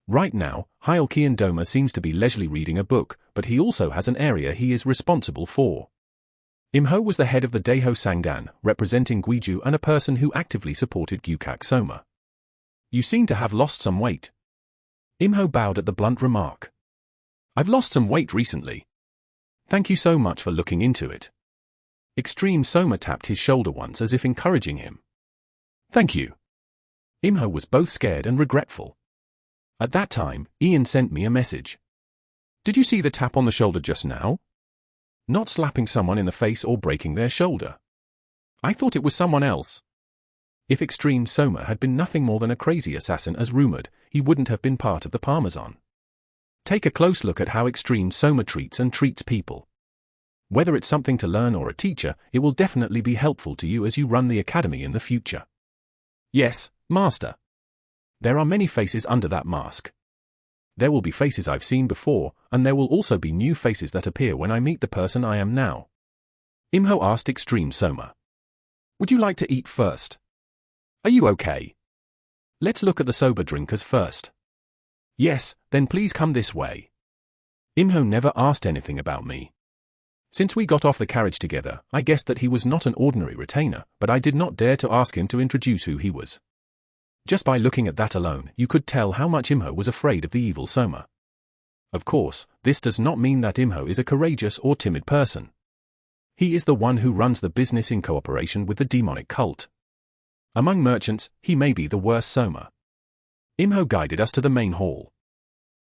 Right now, Hyul Doma seems to be leisurely reading a book, but he also has an area he is responsible for. Imho was the head of the Daeho Sangdan, representing Guiju and a person who actively supported Gyukak Soma. You seem to have lost some weight. Imho bowed at the blunt remark. I've lost some weight recently. Thank you so much for looking into it. Extreme Soma tapped his shoulder once as if encouraging him. Thank you. Imho was both scared and regretful. At that time, Ian sent me a message. Did you see the tap on the shoulder just now? Not slapping someone in the face or breaking their shoulder. I thought it was someone else. If Extreme Soma had been nothing more than a crazy assassin as rumored, he wouldn't have been part of the Parmesan. Take a close look at how Extreme Soma treats people. Whether it's something to learn or a teacher, it will definitely be helpful to you as you run the academy in the future. Yes, Master. There are many faces under that mask. There will be faces I've seen before, and there will also be new faces that appear when I meet the person I am now. Imho asked Extreme Soma. Would you like to eat first? Are you okay? Let's look at the sober drinkers first. Yes, then please come this way. Imho never asked anything about me. Since we got off the carriage together, I guessed that he was not an ordinary retainer, but I did not dare to ask him to introduce who he was. Just by looking at that alone, you could tell how much Imho was afraid of the evil Soma. Of course, this does not mean that Imho is a courageous or timid person. He is the one who runs the business in cooperation with the demonic cult. Among merchants, he may be the worst Soma. Imho guided us to the main hall.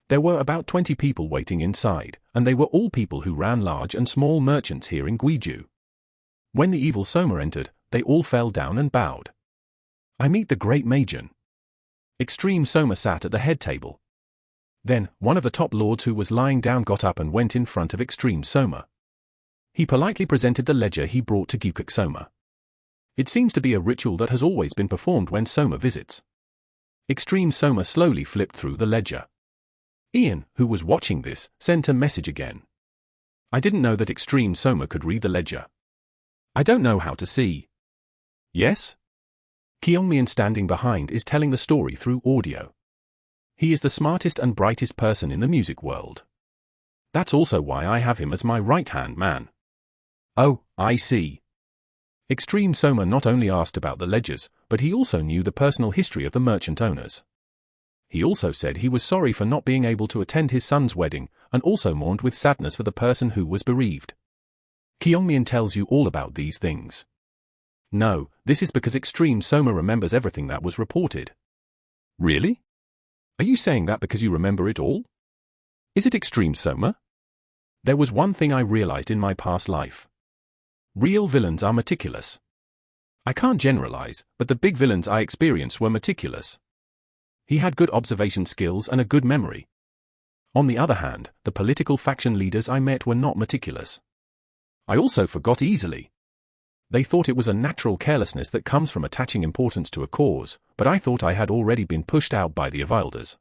There were about 20 people waiting inside, and they were all people who ran large and small merchants here in Guiju. When the evil Soma entered, they all fell down and bowed. I meet the great Majin. Extreme Soma sat at the head table. Then, one of the top lords who was lying down got up and went in front of Extreme Soma. He politely presented the ledger he brought to Gyukak Soma. It seems to be a ritual that has always been performed when Soma visits. Extreme Soma slowly flipped through the ledger. Ian, who was watching this, sent a message again. I didn't know that Extreme Soma could read the ledger. I don't know how to see. Yes? Kyungmian standing behind is telling the story through audio. He is the smartest and brightest person in the music world. That's also why I have him as my right-hand man. Oh, I see. Extreme Soma not only asked about the ledgers, but he also knew the personal history of the merchant owners. He also said he was sorry for not being able to attend his son's wedding, and also mourned with sadness for the person who was bereaved. Kyungmian tells you all about these things. No, this is because Extreme Soma remembers everything that was reported. Really? Are you saying that because you remember it all? Is it Extreme Soma? There was one thing I realized in my past life. Real villains are meticulous. I can't generalize, but the big villains I experienced were meticulous. He had good observation skills and a good memory. On the other hand, the political faction leaders I met were not meticulous. I also forgot easily. They thought it was a natural carelessness that comes from attaching importance to a cause, but I thought I had already been pushed out by the Avilders.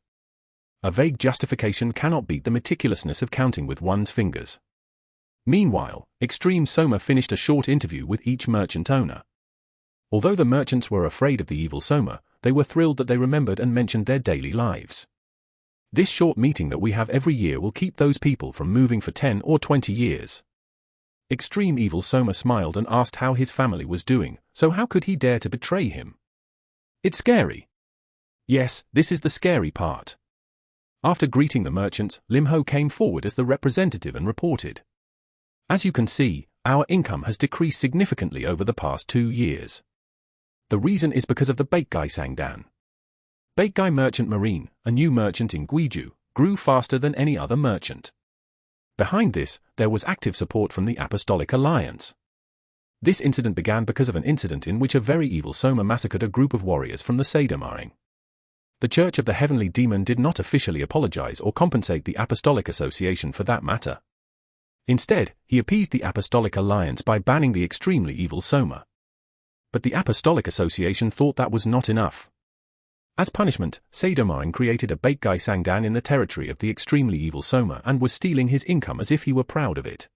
A vague justification cannot beat the meticulousness of counting with one's fingers. Meanwhile, Extreme Soma finished a short interview with each merchant owner. Although the merchants were afraid of the evil Soma, they were thrilled that they remembered and mentioned their daily lives. This short meeting that we have every year will keep those people from moving for 10 or 20 years. Extreme Evil Soma smiled and asked how his family was doing, so how could he dare to betray him? It's scary. Yes, this is the scary part. After greeting the merchants, Limho came forward as the representative and reported. As you can see, our income has decreased significantly over the past 2 years. The reason is because of the Baekgai Sangdan. Baekgai Merchant Marine, a new merchant in Gwiju, grew faster than any other merchant. Behind this, there was active support from the Apostolic Alliance. This incident began because of an incident in which a very evil Soma massacred a group of warriors from the Seidomaring. The Church of the Heavenly Demon did not officially apologize or compensate the Apostolic Association for that matter. Instead, he appeased the Apostolic Alliance by banning the extremely evil Soma. But the Apostolic Association thought that was not enough. As punishment, Seidomaring created a Baekgai Sangdan in the territory of the extremely evil Soma and was stealing his income as if he were proud of it.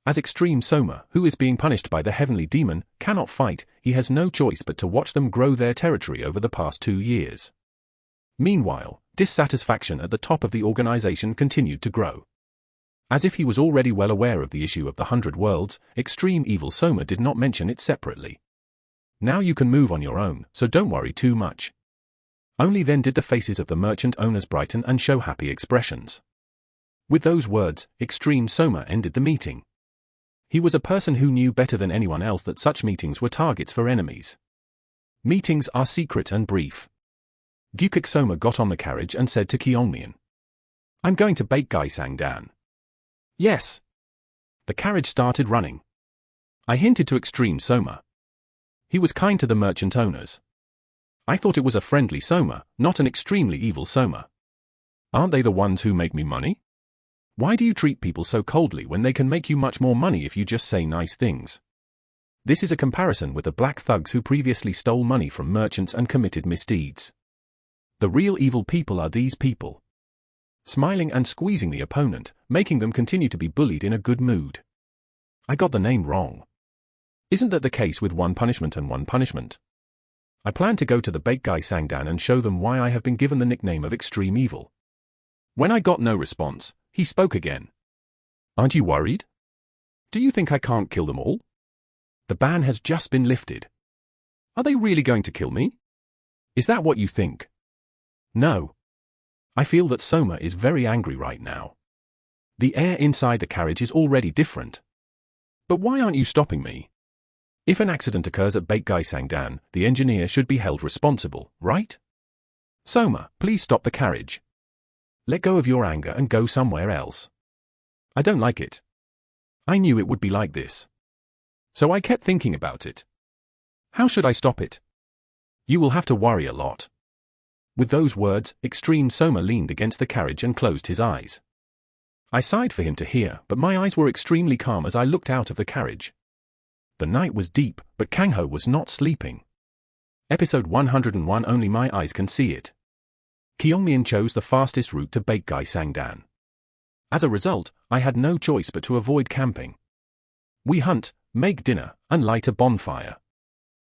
As Extreme Soma, who is being punished by the Heavenly Demon, cannot fight, he has no choice but to watch them grow their territory over the past 2 years. Meanwhile, dissatisfaction at the top of the organization continued to grow. As if he was already well aware of the issue of the 100 worlds, Extreme Evil Soma did not mention it separately. Now you can move on your own, so don't worry too much. Only then did the faces of the merchant owners brighten and show happy expressions. With those words, Extreme Soma ended the meeting. He was a person who knew better than anyone else that such meetings were targets for enemies. Meetings are secret and brief. Gyukik Soma got on the carriage and said to Kyongmian, "I'm going to Baekgai Sangdan." "Yes." The carriage started running. I hinted to Extreme Soma. He was kind to the merchant owners. I thought it was a friendly Soma, not an extremely evil Soma. Aren't they the ones who make me money? Why do you treat people so coldly when they can make you much more money if you just say nice things? This is a comparison with the black thugs who previously stole money from merchants and committed misdeeds. The real evil people are these people. Smiling and squeezing the opponent, making them continue to be bullied in a good mood. I got the name wrong. Isn't that the case with one punishment and one punishment? I plan to go to the Baekgai Sangdan and show them why I have been given the nickname of Extreme Evil. When I got no response, he spoke again. Aren't you worried? Do you think I can't kill them all? The ban has just been lifted. Are they really going to kill me? Is that what you think? No. I feel that Soma is very angry right now. The air inside the carriage is already different. But why aren't you stopping me? If an accident occurs at Baekgai Sangdan, the engineer should be held responsible, right? Soma, please stop the carriage. Let go of your anger and go somewhere else. I don't like it. I knew it would be like this. So I kept thinking about it. How should I stop it? You will have to worry a lot. With those words, Extreme Soma leaned against the carriage and closed his eyes. I sighed for him to hear, but my eyes were extremely calm as I looked out of the carriage. The night was deep, but Kangho was not sleeping. Episode 101. Only my eyes can see it. Kyongmian chose the fastest route to Baekgai Sangdan. As a result, I had no choice but to avoid camping. We hunt, make dinner, and light a bonfire.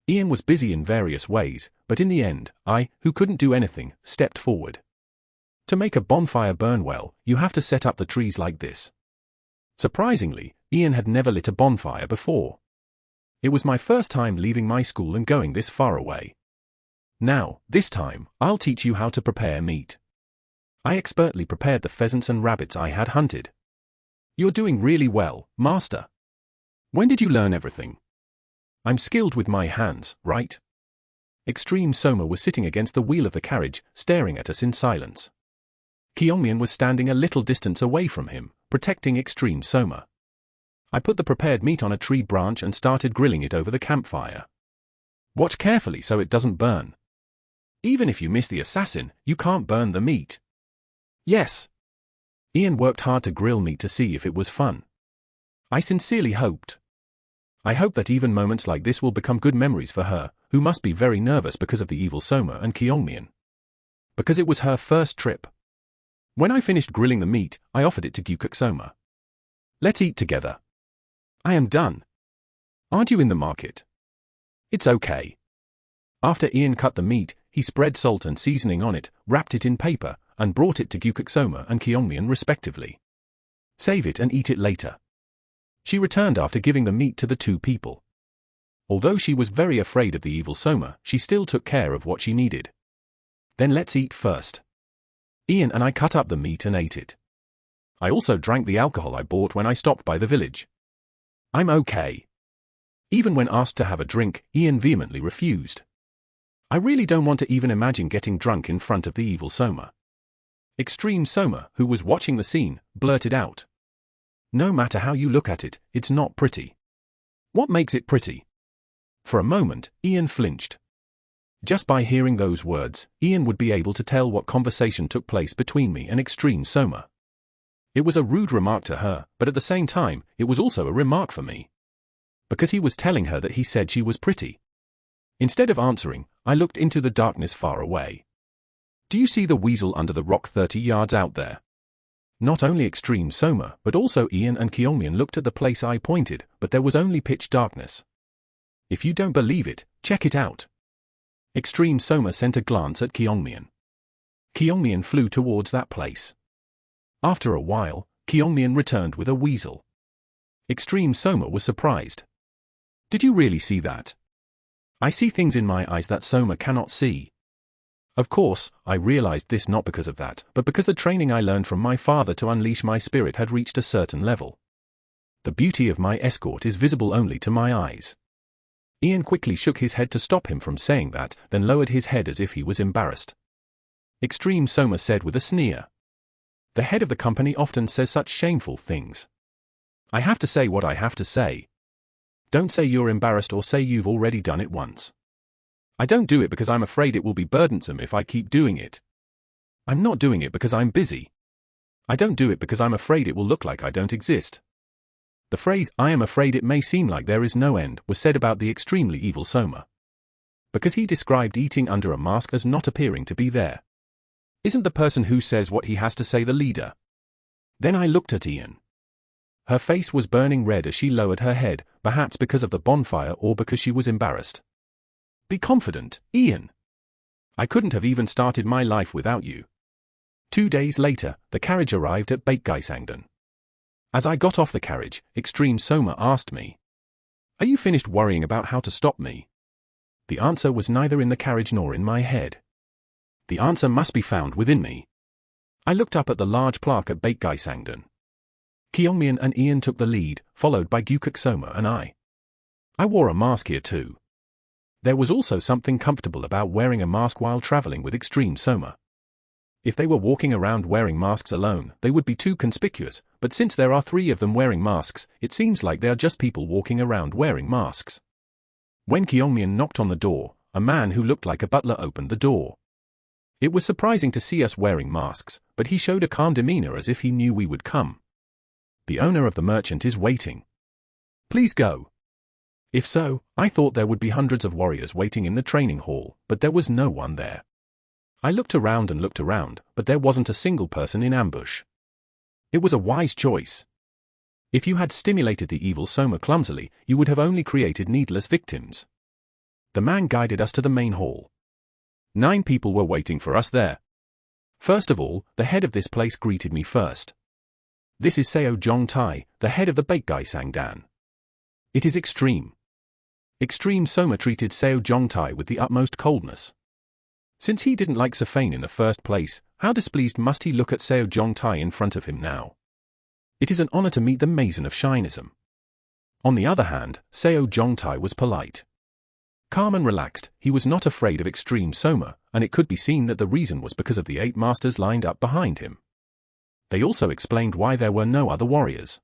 Ian was busy in various ways, but in the end, I, who couldn't do anything, stepped forward. To make a bonfire burn well, you have to set up the trees like this. Surprisingly, Ian had never lit a bonfire before. It was my first time leaving my school and going this far away. Now, this time, I'll teach you how to prepare meat. I expertly prepared the pheasants and rabbits I had hunted. You're doing really well, Master. When did you learn everything? I'm skilled with my hands, right? Extreme Soma was sitting against the wheel of the carriage, staring at us in silence. Kyongmian was standing a little distance away from him, protecting Extreme Soma. I put the prepared meat on a tree branch and started grilling it over the campfire. Watch carefully so it doesn't burn. Even if you miss the assassin, you can't burn the meat. Yes. Ian worked hard to grill me to see if it was fun. I sincerely hoped. I hope that even moments like this will become good memories for her, who must be very nervous because of the evil Soma and Kyungmian. Because it was her first trip. When I finished grilling the meat, I offered it to Gyukuk Soma. Let's eat together. I am done. Aren't you in the market? It's okay. After Ian cut the meat, he spread salt and seasoning on it, wrapped it in paper, and brought it to Gyukuk Soma and Kyungmian respectively. Save it and eat it later. She returned after giving the meat to the two people. Although she was very afraid of the evil Soma, she still took care of what she needed. Then let's eat first. Ian and I cut up the meat and ate it. I also drank the alcohol I bought when I stopped by the village. I'm okay. Even when asked to have a drink, Ian vehemently refused. I really don't want to even imagine getting drunk in front of the evil Soma. Extreme Soma, who was watching the scene, blurted out. No matter how you look at it, it's not pretty. What makes it pretty? For a moment, Ian flinched. Just by hearing those words, Ian would be able to tell what conversation took place between me and Extreme Soma. It was a rude remark to her, but at the same time, it was also a remark for me. Because he was telling her that he said she was pretty. Instead of answering, I looked into the darkness far away. Do you see the weasel under the rock 30 yards out there? Not only Extreme Soma, but also Ian and Kyungmian looked at the place I pointed, but there was only pitch darkness. If you don't believe it, check it out. Extreme Soma sent a glance at Kyungmian. Kyungmian flew towards that place. After a while, Kyungmian returned with a weasel. Extreme Soma was surprised. Did you really see that? I see things in my eyes that Soma cannot see. Of course, I realized this not because of that, but because the training I learned from my father to unleash my spirit had reached a certain level. The beauty of my escort is visible only to my eyes. Ian quickly shook his head to stop him from saying that, then lowered his head as if he was embarrassed. Extreme Soma said with a sneer. The head of the company often says such shameful things. I have to say what I have to say. Don't say you're embarrassed or say you've already done it once. I don't do it because I'm afraid it will be burdensome if I keep doing it. I'm not doing it because I'm busy. I don't do it because I'm afraid it will look like I don't exist. The phrase, I am afraid it may seem like there is no end, was said about the extremely evil Soma. Because he described eating under a mask as not appearing to be there. Isn't the person who says what he has to say the leader? Then I looked at Ian. Her face was burning red as she lowered her head, perhaps because of the bonfire or because she was embarrassed. Be confident, Ian. I couldn't have even started my life without you. 2 days later, the carriage arrived at Baekgaisangdan. As I got off the carriage, Extreme Soma asked me, Are you finished worrying about how to stop me? The answer was neither in the carriage nor in my head. The answer must be found within me. I looked up at the large plaque at Baekgaisangdan. Kyungmian and Ian took the lead, followed by Gyukuk Soma and I. I wore a mask here too. There was also something comfortable about wearing a mask while traveling with Extreme Soma. If they were walking around wearing masks alone, they would be too conspicuous, but since there are 3 of them wearing masks, it seems like they are just people walking around wearing masks. When Kyungmian knocked on the door, a man who looked like a butler opened the door. It was surprising to see us wearing masks, but he showed a calm demeanor as if he knew we would come. The owner of the merchant is waiting. Please go. If so, I thought there would be hundreds of warriors waiting in the training hall, but there was no one there. I looked around and looked around, but there wasn't a single person in ambush. It was a wise choice. If you had stimulated the evil Soma clumsily, you would have only created needless victims. The man guided us to the main hall. 9 people were waiting for us there. First of all, the head of this place greeted me first. This is Seo Jong-tai, the head of the Baekgaisangdan. It is extreme. Extreme Soma treated Seo Jong-tai with the utmost coldness. Since he didn't like Safane in the first place, how displeased must he look at Seo Jong-tai in front of him now? It is an honor to meet the Mason of Shinism. On the other hand, Seo Jong-tai was polite. Calm and relaxed, he was not afraid of Extreme Soma, and it could be seen that the reason was because of the 8 masters lined up behind him. They also explained why there were no other warriors.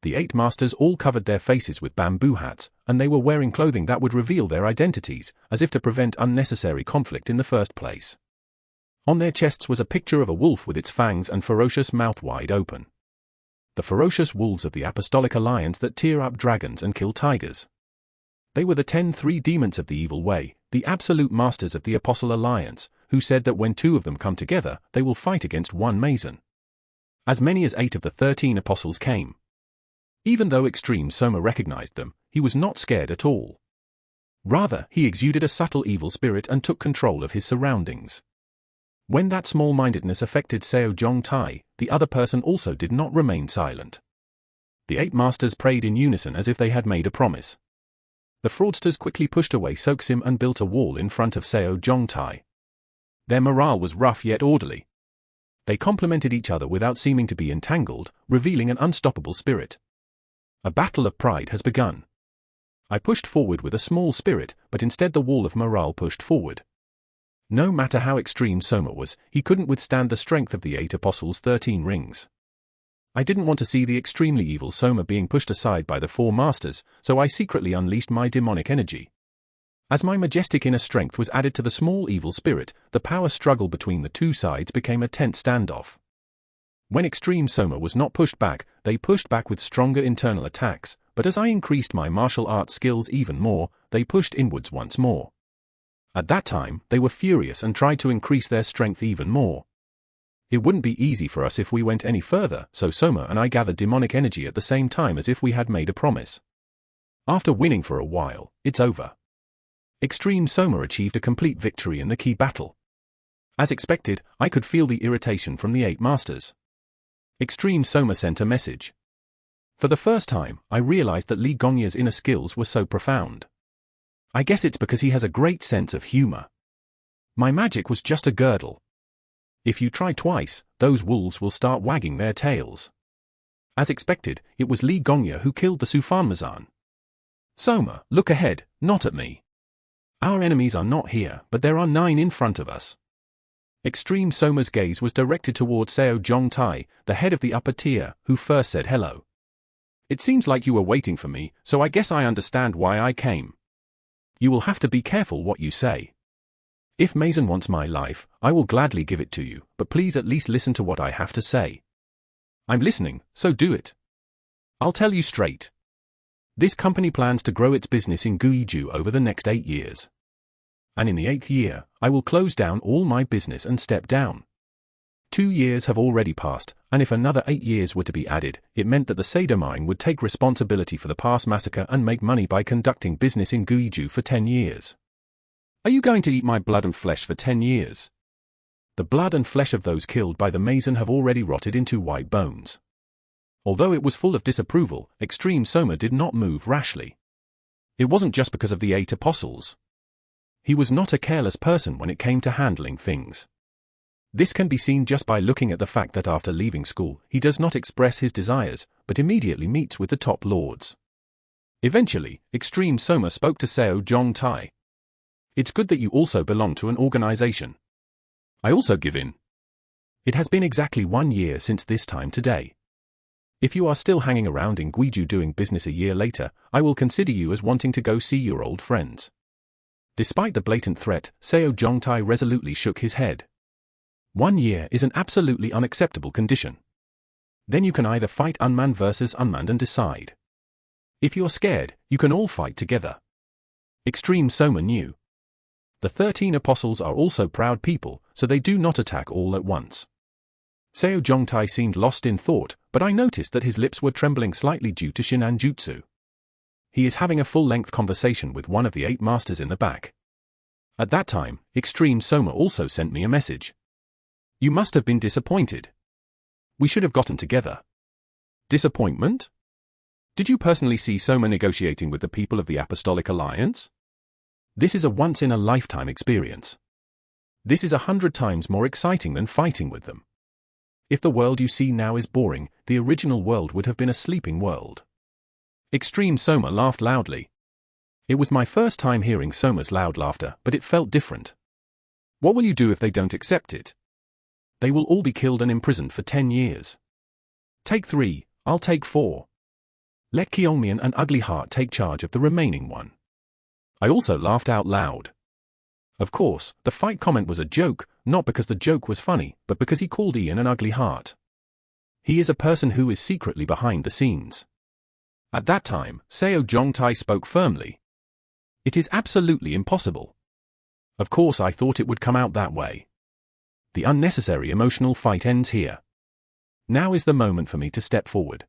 The 8 masters all covered their faces with bamboo hats, and they were wearing clothing that would reveal their identities, as if to prevent unnecessary conflict in the first place. On their chests was a picture of a wolf with its fangs and ferocious mouth wide open. The ferocious wolves of the Apostolic Alliance that tear up dragons and kill tigers. They were the 10-3 demons of the evil way, the absolute masters of the Apostle Alliance, who said that when 2 of them come together, they will fight against one Mason. As many as 8 of the 13 apostles came. Even though Extreme Soma recognized them, he was not scared at all. Rather, he exuded a subtle evil spirit and took control of his surroundings. When that small-mindedness affected Seo Jong Tai, the other person also did not remain silent. The 8 masters prayed in unison as if they had made a promise. The fraudsters quickly pushed away Soksim and built a wall in front of Seo Jong Tai. Their morale was rough yet orderly. They complemented each other without seeming to be entangled, revealing an unstoppable spirit. A battle of pride has begun. I pushed forward with a small spirit, but instead the wall of morale pushed forward. No matter how extreme Soma was, he couldn't withstand the strength of the 8 apostles' 13 rings. I didn't want to see the extremely evil Soma being pushed aside by the 4 masters, so I secretly unleashed my demonic energy. As my majestic inner strength was added to the small evil spirit, the power struggle between the 2 sides became a tense standoff. When Extreme Soma was not pushed back, they pushed back with stronger internal attacks, but as I increased my martial arts skills even more, they pushed inwards once more. At that time, they were furious and tried to increase their strength even more. It wouldn't be easy for us if we went any further, so Soma and I gathered demonic energy at the same time as if we had made a promise. After winning for a while, it's over. Extreme Soma achieved a complete victory in the key battle. As expected, I could feel the irritation from the 8 masters. Extreme Soma sent a message. For the first time, I realized that Li Gongya's inner skills were so profound. I guess it's because he has a great sense of humor. My magic was just a girdle. If you try twice, those wolves will start wagging their tails. As expected, it was Li Gongya who killed the Sufanmazan. Soma, look ahead, not at me. Our enemies are not here, but there are 9 in front of us. Extreme Soma's gaze was directed toward Seo Jong Tai, the head of the upper tier, who first said hello. It seems like you were waiting for me, so I guess I understand why I came. You will have to be careful what you say. If Mason wants my life, I will gladly give it to you, but please at least listen to what I have to say. I'm listening, so do it. I'll tell you straight. This company plans to grow its business in Guizhou over the next 8 years. And in the 8th year, I will close down all my business and step down. 2 years have already passed, and if another 8 years were to be added, it meant that the Sado Mine would take responsibility for the past massacre and make money by conducting business in Guizhou for 10 years. Are you going to eat my blood and flesh for 10 years? The blood and flesh of those killed by the Mason have already rotted into white bones. Although it was full of disapproval, Extreme Soma did not move rashly. It wasn't just because of the 8 apostles. He was not a careless person when it came to handling things. This can be seen just by looking at the fact that after leaving school, he does not express his desires, but immediately meets with the top lords. Eventually, Extreme Soma spoke to Seo Jong Tai. It's good that you also belong to an organization. I also give in. It has been exactly 1 year since this time today. If you are still hanging around in Guizhou doing business a year later, I will consider you as wanting to go see your old friends. Despite the blatant threat, Seo Jong Tai resolutely shook his head. 1 year is an absolutely unacceptable condition. Then you can either fight unmanned versus unmanned and decide. If you're scared, you can all fight together. Extreme Soma knew. The 13 apostles are also proud people, so they do not attack all at once. Seo Jong Tai seemed lost in thought, but I noticed that his lips were trembling slightly due to Shinan Jutsu. He is having a full-length conversation with one of the 8 masters in the back. At that time, Extreme Soma also sent me a message. You must have been disappointed. We should have gotten together. Disappointment? Did you personally see Soma negotiating with the people of the Apostolic Alliance? This is a once-in-a-lifetime experience. This is 100 times more exciting than fighting with them. If the world you see now is boring, the original world would have been a sleeping world. Extreme Soma laughed loudly. It was my first time hearing Soma's loud laughter, but it felt different. What will you do if they don't accept it? They will all be killed and imprisoned for 10 years. Take 3, I'll take 4. Let Kyongmian and Ugly Heart take charge of the remaining one. I also laughed out loud. Of course, the fight comment was a joke, not because the joke was funny, but because he called Ian an ugly heart. He is a person who is secretly behind the scenes. At that time, Seo Jongtae spoke firmly. It is absolutely impossible. Of course I thought it would come out that way. The unnecessary emotional fight ends here. Now is the moment for me to step forward.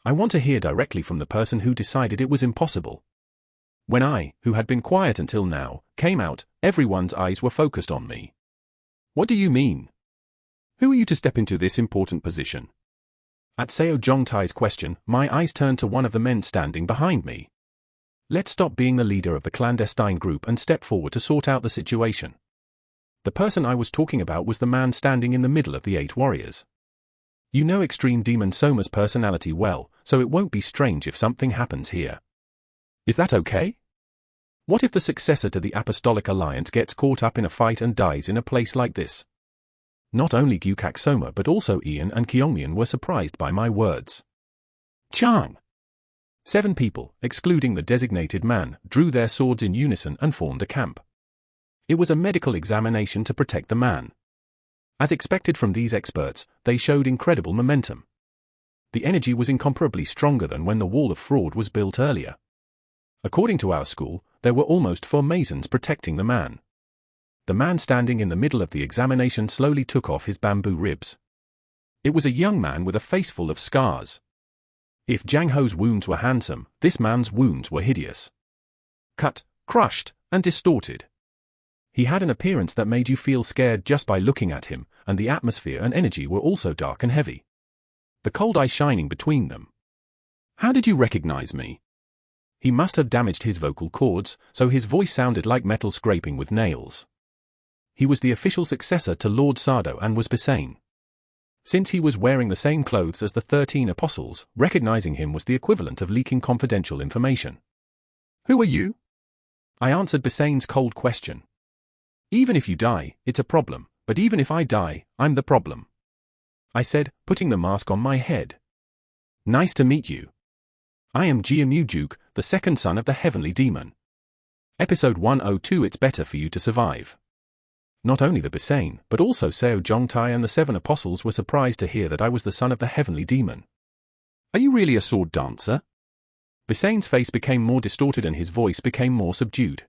I want to hear directly from the person who decided it was impossible. When I, who had been quiet until now, came out, everyone's eyes were focused on me. What do you mean? Who are you to step into this important position? At Seo Jongtae's question, my eyes turned to one of the men standing behind me. Let's stop being the leader of the clandestine group and step forward to sort out the situation. The person I was talking about was the man standing in the middle of the 8 warriors. You know Extreme Demon Soma's personality well, so it won't be strange if something happens here. Is that okay? What if the successor to the Apostolic Alliance gets caught up in a fight and dies in a place like this? Not only Gyukak Soma but also Ian and Kyongmian were surprised by my words. Chang! 7 people, excluding the designated man, drew their swords in unison and formed a camp. It was a medical examination to protect the man. As expected from these experts, they showed incredible momentum. The energy was incomparably stronger than when the wall of fraud was built earlier. According to our school, there were almost 4 masons protecting the man. The man standing in the middle of the examination slowly took off his bamboo ribs. It was a young man with a face full of scars. If Jang Ho's wounds were handsome, this man's wounds were hideous. Cut, crushed, and distorted. He had an appearance that made you feel scared just by looking at him, and the atmosphere and energy were also dark and heavy. The cold eye shining between them. How did you recognize me? He must have damaged his vocal cords, so his voice sounded like metal scraping with nails. He was the official successor to Lord Sardo and was Bisane. Since he was wearing the same clothes as the 13 apostles, recognizing him was the equivalent of leaking confidential information. Who are you? I answered Bisane's cold question. Even if you die, it's a problem, but even if I die, I'm the problem. I said, putting the mask on my head. Nice to meet you. I am Jiamujuk, the second son of the Heavenly Demon. Episode 102. It's better for you to survive. Not only the Bisane, but also Seo Jongtae and the 7 apostles were surprised to hear that I was the son of the Heavenly Demon. Are you really a sword dancer? Bisane's face became more distorted and his voice became more subdued.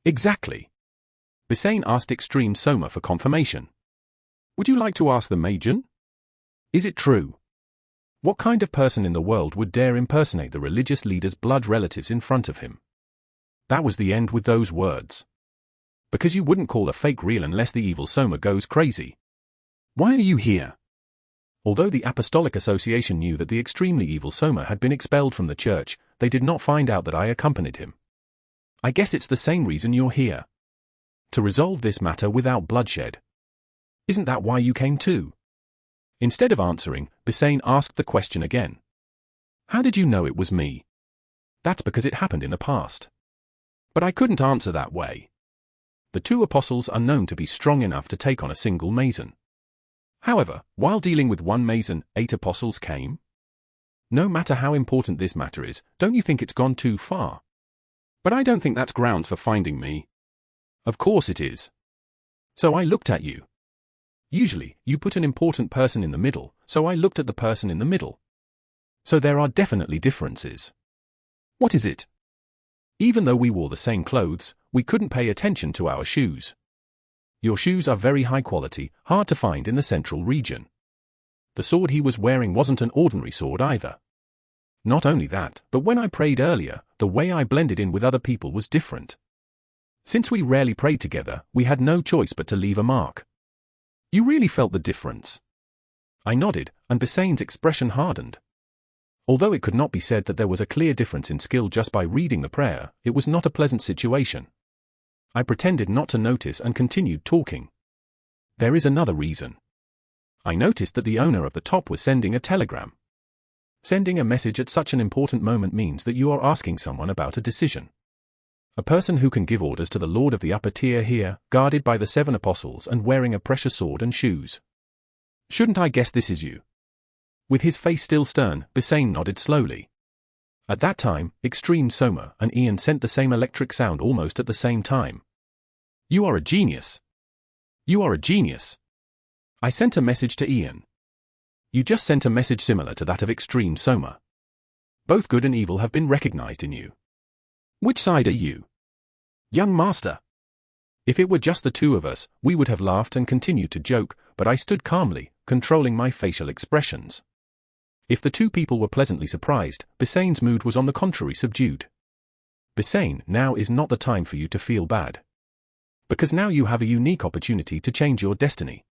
Exactly. Bisane asked Extreme Soma for confirmation. Would you like to ask the Majin? Is it true? What kind of person in the world would dare impersonate the religious leader's blood relatives in front of him? That was the end with those words. Because you wouldn't call a fake real unless the evil Soma goes crazy. Why are you here? Although the Apostolic Association knew that the extremely evil Soma had been expelled from the church, they did not find out that I accompanied him. I guess it's the same reason you're here. To resolve this matter without bloodshed. Isn't that why you came too? Instead of answering, Bisane asked the question again. How did you know it was me? That's because it happened in the past. But I couldn't answer that way. The 2 apostles are known to be strong enough to take on a single mason. However, while dealing with 1 mason, 8 apostles came? No matter how important this matter is, don't you think it's gone too far? But I don't think that's grounds for finding me. Of course it is. So I looked at you. Usually, you put an important person in the middle, so I looked at the person in the middle. So there are definitely differences. What is it? Even though we wore the same clothes, we couldn't pay attention to our shoes. Your shoes are very high quality, hard to find in the central region. The sword he was wearing wasn't an ordinary sword either. Not only that, but when I prayed earlier, the way I blended in with other people was different. Since we rarely prayed together, we had no choice but to leave a mark. You really felt the difference? I nodded, and Bisane's expression hardened. Although it could not be said that there was a clear difference in skill just by reading the prayer, it was not a pleasant situation. I pretended not to notice and continued talking. There is another reason. I noticed that the owner of the top was sending a telegram. Sending a message at such an important moment means that you are asking someone about a decision. A person who can give orders to the Lord of the upper tier here, guarded by the 7 apostles and wearing a precious sword and shoes. Shouldn't I guess this is you? With his face still stern, Bisane nodded slowly. At that time, Extreme Soma and Ian sent the same electric sound almost at the same time. You are a genius. You are a genius. I sent a message to Ian. You just sent a message similar to that of Extreme Soma. Both good and evil have been recognized in you. Which side are you? Young master. If it were just the two of us, we would have laughed and continued to joke, but I stood calmly, controlling my facial expressions. If the two people were pleasantly surprised, Bisane's mood was on the contrary subdued. Bisane, now is not the time for you to feel bad. Because now you have a unique opportunity to change your destiny.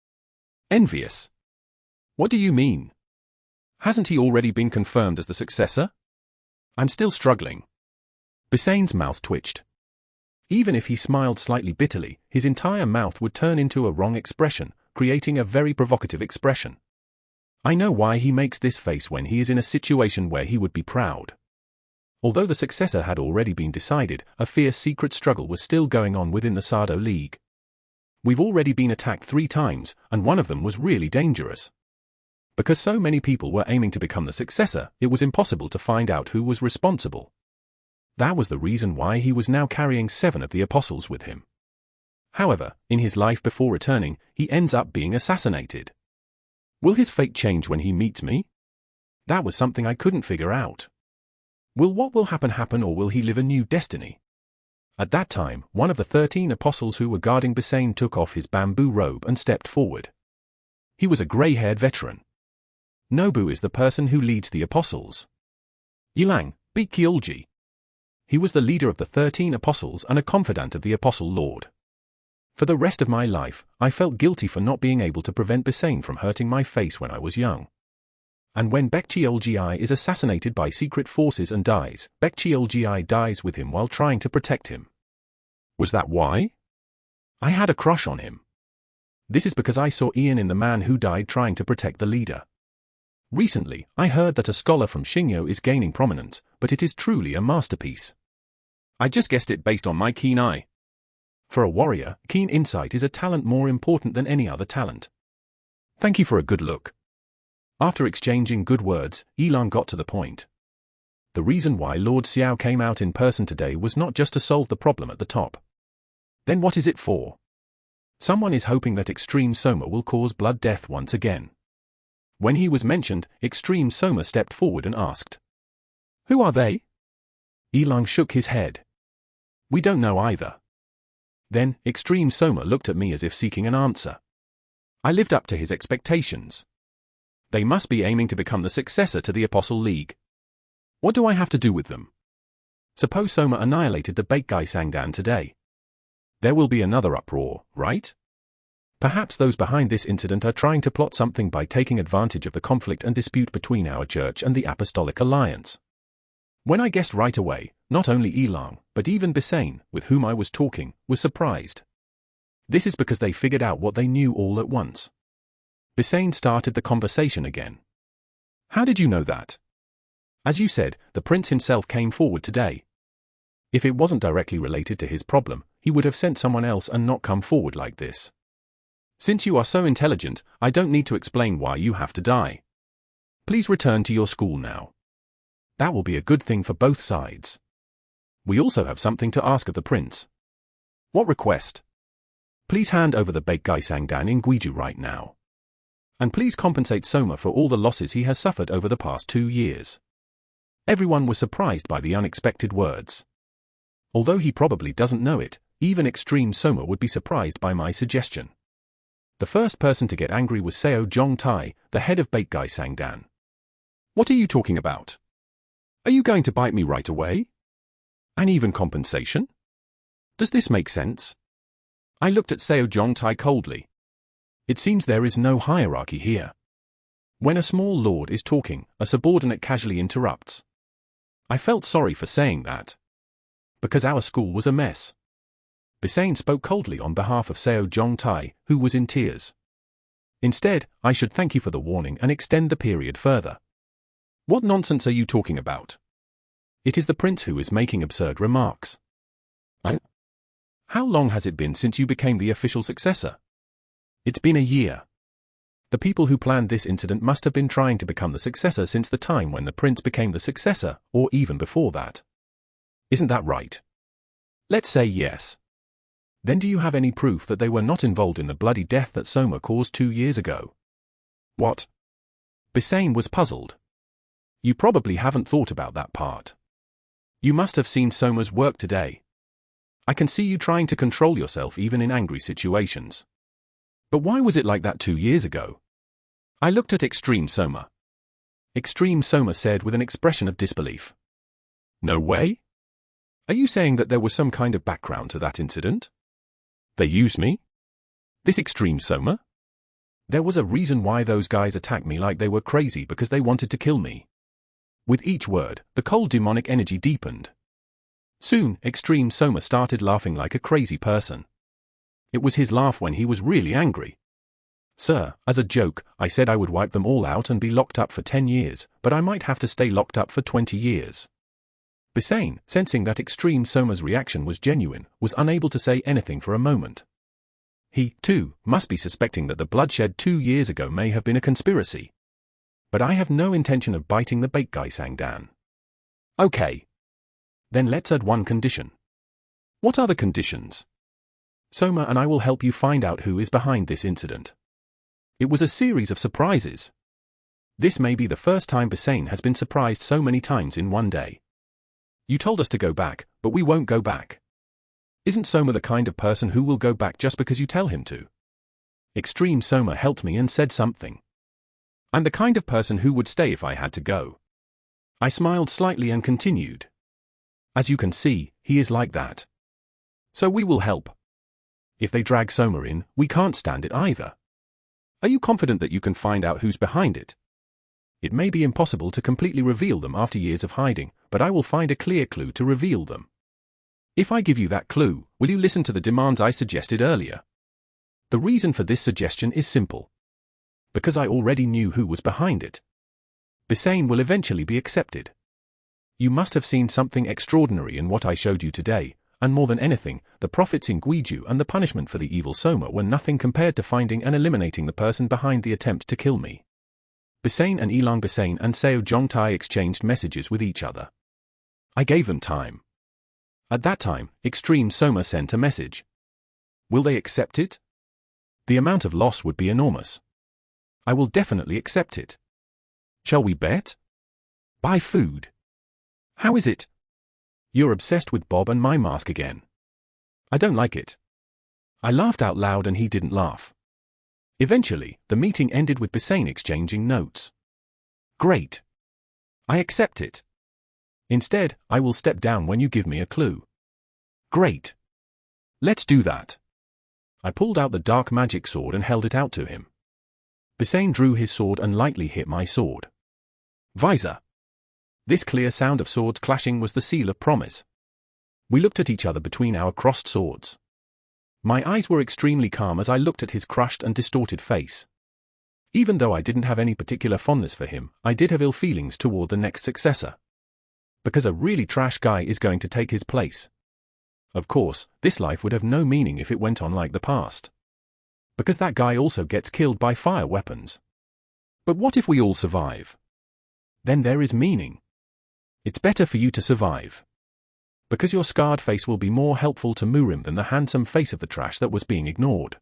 Envious. What do you mean? Hasn't he already been confirmed as the successor? I'm still struggling. Bisane's mouth twitched. Even if he smiled slightly bitterly, his entire mouth would turn into a wrong expression, creating a very provocative expression. I know why he makes this face when he is in a situation where he would be proud. Although the successor had already been decided, a fierce secret struggle was still going on within the Sado League. We've already been attacked 3 times, and one of them was really dangerous. Because so many people were aiming to become the successor, it was impossible to find out who was responsible. That was the reason why he was now carrying 7 of the apostles with him. However, in his life before returning, he ends up being assassinated. Will his fate change when he meets me? That was something I couldn't figure out. Will what will happen, or will he live a new destiny? At that time, one of the 13 apostles who were guarding Bisane took off his bamboo robe and stepped forward. He was a grey-haired veteran. Nobu is the person who leads the apostles. Yilang, Bikyolji. He was the leader of the 13 apostles and a confidant of the Apostle Lord. For the rest of my life, I felt guilty for not being able to prevent Bisane from hurting my face when I was young. And when Baekjeolgi is assassinated by secret forces and dies, Baekjeolgi dies with him while trying to protect him. Was that why? I had a crush on him. This is because I saw Ian in The Man Who Died trying to protect the leader. Recently, I heard that a scholar from Shingyo is gaining prominence, but it is truly a masterpiece. I just guessed it based on my keen eye. For a warrior, keen insight is a talent more important than any other talent. Thank you for a good look. After exchanging good words, Yilang got to the point. The reason why Lord Xiao came out in person today was not just to solve the problem at the top. Then what is it for? Someone is hoping that Extreme Soma will cause blood death once again. When he was mentioned, Extreme Soma stepped forward and asked, "Who are they?" Yilang shook his head. "We don't know either." Then, Extreme Soma looked at me as if seeking an answer. I lived up to his expectations. They must be aiming to become the successor to the Apostle League. What do I have to do with them? Suppose Soma annihilated the Baekgai Sangdan today. There will be another uproar, right? Perhaps those behind this incident are trying to plot something by taking advantage of the conflict and dispute between our church and the Apostolic Alliance. When I guessed right away, not only Yilang, but even Bisane, with whom I was talking, was surprised. This is because they figured out what they knew all at once. Bisane started the conversation again. How did you know that? As you said, the prince himself came forward today. If it wasn't directly related to his problem, he would have sent someone else and not come forward like this. Since you are so intelligent, I don't need to explain why you have to die. Please return to your school now. That will be a good thing for both sides. We also have something to ask of the prince. What request? Please hand over the Baekgai Sangdan in Gwiju right now. And please compensate Soma for all the losses he has suffered over the past 2 years. Everyone was surprised by the unexpected words. Although he probably doesn't know it, even Extreme Soma would be surprised by my suggestion. The first person to get angry was Seo Jong-tai, the head of Baekgai Sangdan. What are you talking about? Are you going to bite me right away? And even compensation? Does this make sense? I looked at Seo Jong-tai coldly. It seems there is no hierarchy here. When a small lord is talking, a subordinate casually interrupts. I felt sorry for saying that. Because our school was a mess. Bisane spoke coldly on behalf of Seo Jong-tai, who was in tears. Instead, I should thank you for the warning and extend the period further. What nonsense are you talking about? It is the prince who is making absurd remarks. How long has it been since you became the official successor? It's been a year. The people who planned this incident must have been trying to become the successor since the time when the prince became the successor, or even before that. Isn't that right? Let's say yes. Then do you have any proof that they were not involved in the bloody death that Soma caused 2 years ago? What? Bisane was puzzled. You probably haven't thought about that part. You must have seen Soma's work today. I can see you trying to control yourself even in angry situations. But why was it like that 2 years ago? I looked at Extreme Soma. Extreme Soma said with an expression of disbelief. No way? Are you saying that there was some kind of background to that incident? They used me? This Extreme Soma? There was a reason why those guys attacked me like they were crazy, because they wanted to kill me. With each word, the cold demonic energy deepened. Soon, Extreme Soma started laughing like a crazy person. It was his laugh when he was really angry. Sir, as a joke, I said I would wipe them all out and be locked up for 10 years, but I might have to stay locked up for 20 years. Bisane, sensing that Extreme Soma's reaction was genuine, was unable to say anything for a moment. He, too, must be suspecting that the bloodshed 2 years ago may have been a conspiracy. But I have no intention of biting the bait, Guy Sangdan. Okay. Then let's add one condition. What are the conditions? Soma and I will help you find out who is behind this incident. It was a series of surprises. This may be the first time Bisane has been surprised so many times in one day. You told us to go back, but we won't go back. Isn't Soma the kind of person who will go back just because you tell him to? Extreme Soma helped me and said something. I'm the kind of person who would stay if I had to go. I smiled slightly and continued. As you can see, he is like that. So we will help. If they drag Soma in, we can't stand it either. Are you confident that you can find out who's behind it? It may be impossible to completely reveal them after years of hiding, but I will find a clear clue to reveal them. If I give you that clue, will you listen to the demands I suggested earlier? The reason for this suggestion is simple. Because I already knew who was behind it. Bisane will eventually be accepted. You must have seen something extraordinary in what I showed you today, and more than anything, the profits in Guiju and the punishment for the evil Soma were nothing compared to finding and eliminating the person behind the attempt to kill me. Bisane and Ilang Bisane and Seo Zhongtai exchanged messages with each other. I gave them time. At that time, Extreme Soma sent a message. Will they accept it? The amount of loss would be enormous. I will definitely accept it. Shall we bet? Buy food. How is it? You're obsessed with Bob and my mask again. I don't like it. I laughed out loud and he didn't laugh. Eventually, the meeting ended with Bisane exchanging notes. Great. I accept it. Instead, I will step down when you give me a clue. Great. Let's do that. I pulled out the dark magic sword and held it out to him. Bisane drew his sword and lightly hit my sword. Visor. This clear sound of swords clashing was the seal of promise. We looked at each other between our crossed swords. My eyes were extremely calm as I looked at his crushed and distorted face. Even though I didn't have any particular fondness for him, I did have ill feelings toward the next successor. Because a really trash guy is going to take his place. Of course, this life would have no meaning if it went on like the past. Because that guy also gets killed by fire weapons. But what if we all survive? Then there is meaning. It's better for you to survive. Because your scarred face will be more helpful to Murim than the handsome face of the trash that was being ignored.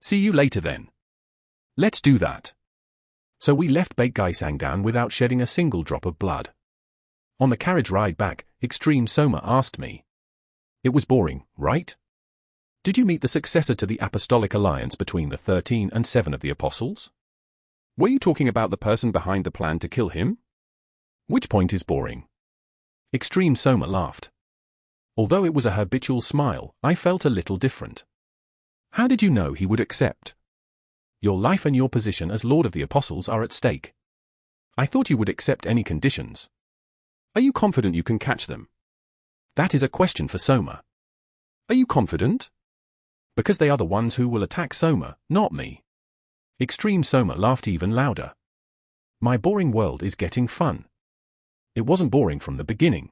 See you later then. Let's do that. So we left Beigai Sangdan without shedding a single drop of blood. On the carriage ride back, Extreme Soma asked me. It was boring, right? Did you meet the successor to the Apostolic Alliance between the 13 and 7 of the Apostles? Were you talking about the person behind the plan to kill him? Which point is boring? Extreme Soma laughed. Although it was a habitual smile, I felt a little different. How did you know he would accept? Your life and your position as Lord of the Apostles are at stake. I thought you would accept any conditions. Are you confident you can catch them? That is a question for Soma. Are you confident? Because they are the ones who will attack Soma, not me. Extreme Soma laughed even louder. My boring world is getting fun. It wasn't boring from the beginning.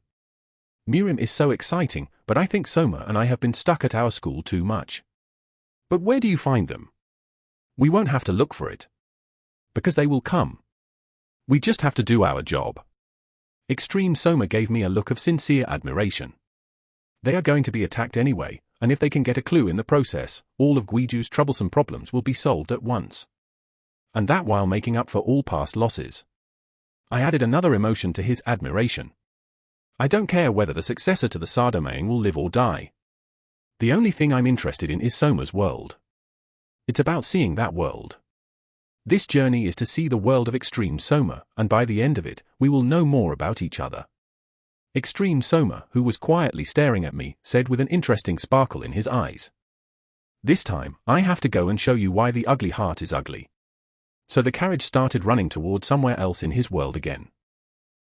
Murim is so exciting, but I think Soma and I have been stuck at our school too much. But where do you find them? We won't have to look for it. Because they will come. We just have to do our job. Extreme Soma gave me a look of sincere admiration. They are going to be attacked anyway, and if they can get a clue in the process, all of Guiju's troublesome problems will be solved at once. And that while making up for all past losses. I added another emotion to his admiration. I don't care whether the successor to the Sardomain will live or die. The only thing I'm interested in is Soma's world. It's about seeing that world. This journey is to see the world of Extreme Soma, and by the end of it, we will know more about each other. Extreme Soma, who was quietly staring at me, said with an interesting sparkle in his eyes. This time, I have to go and show you why the ugly heart is ugly. So the carriage started running toward somewhere else in his world again.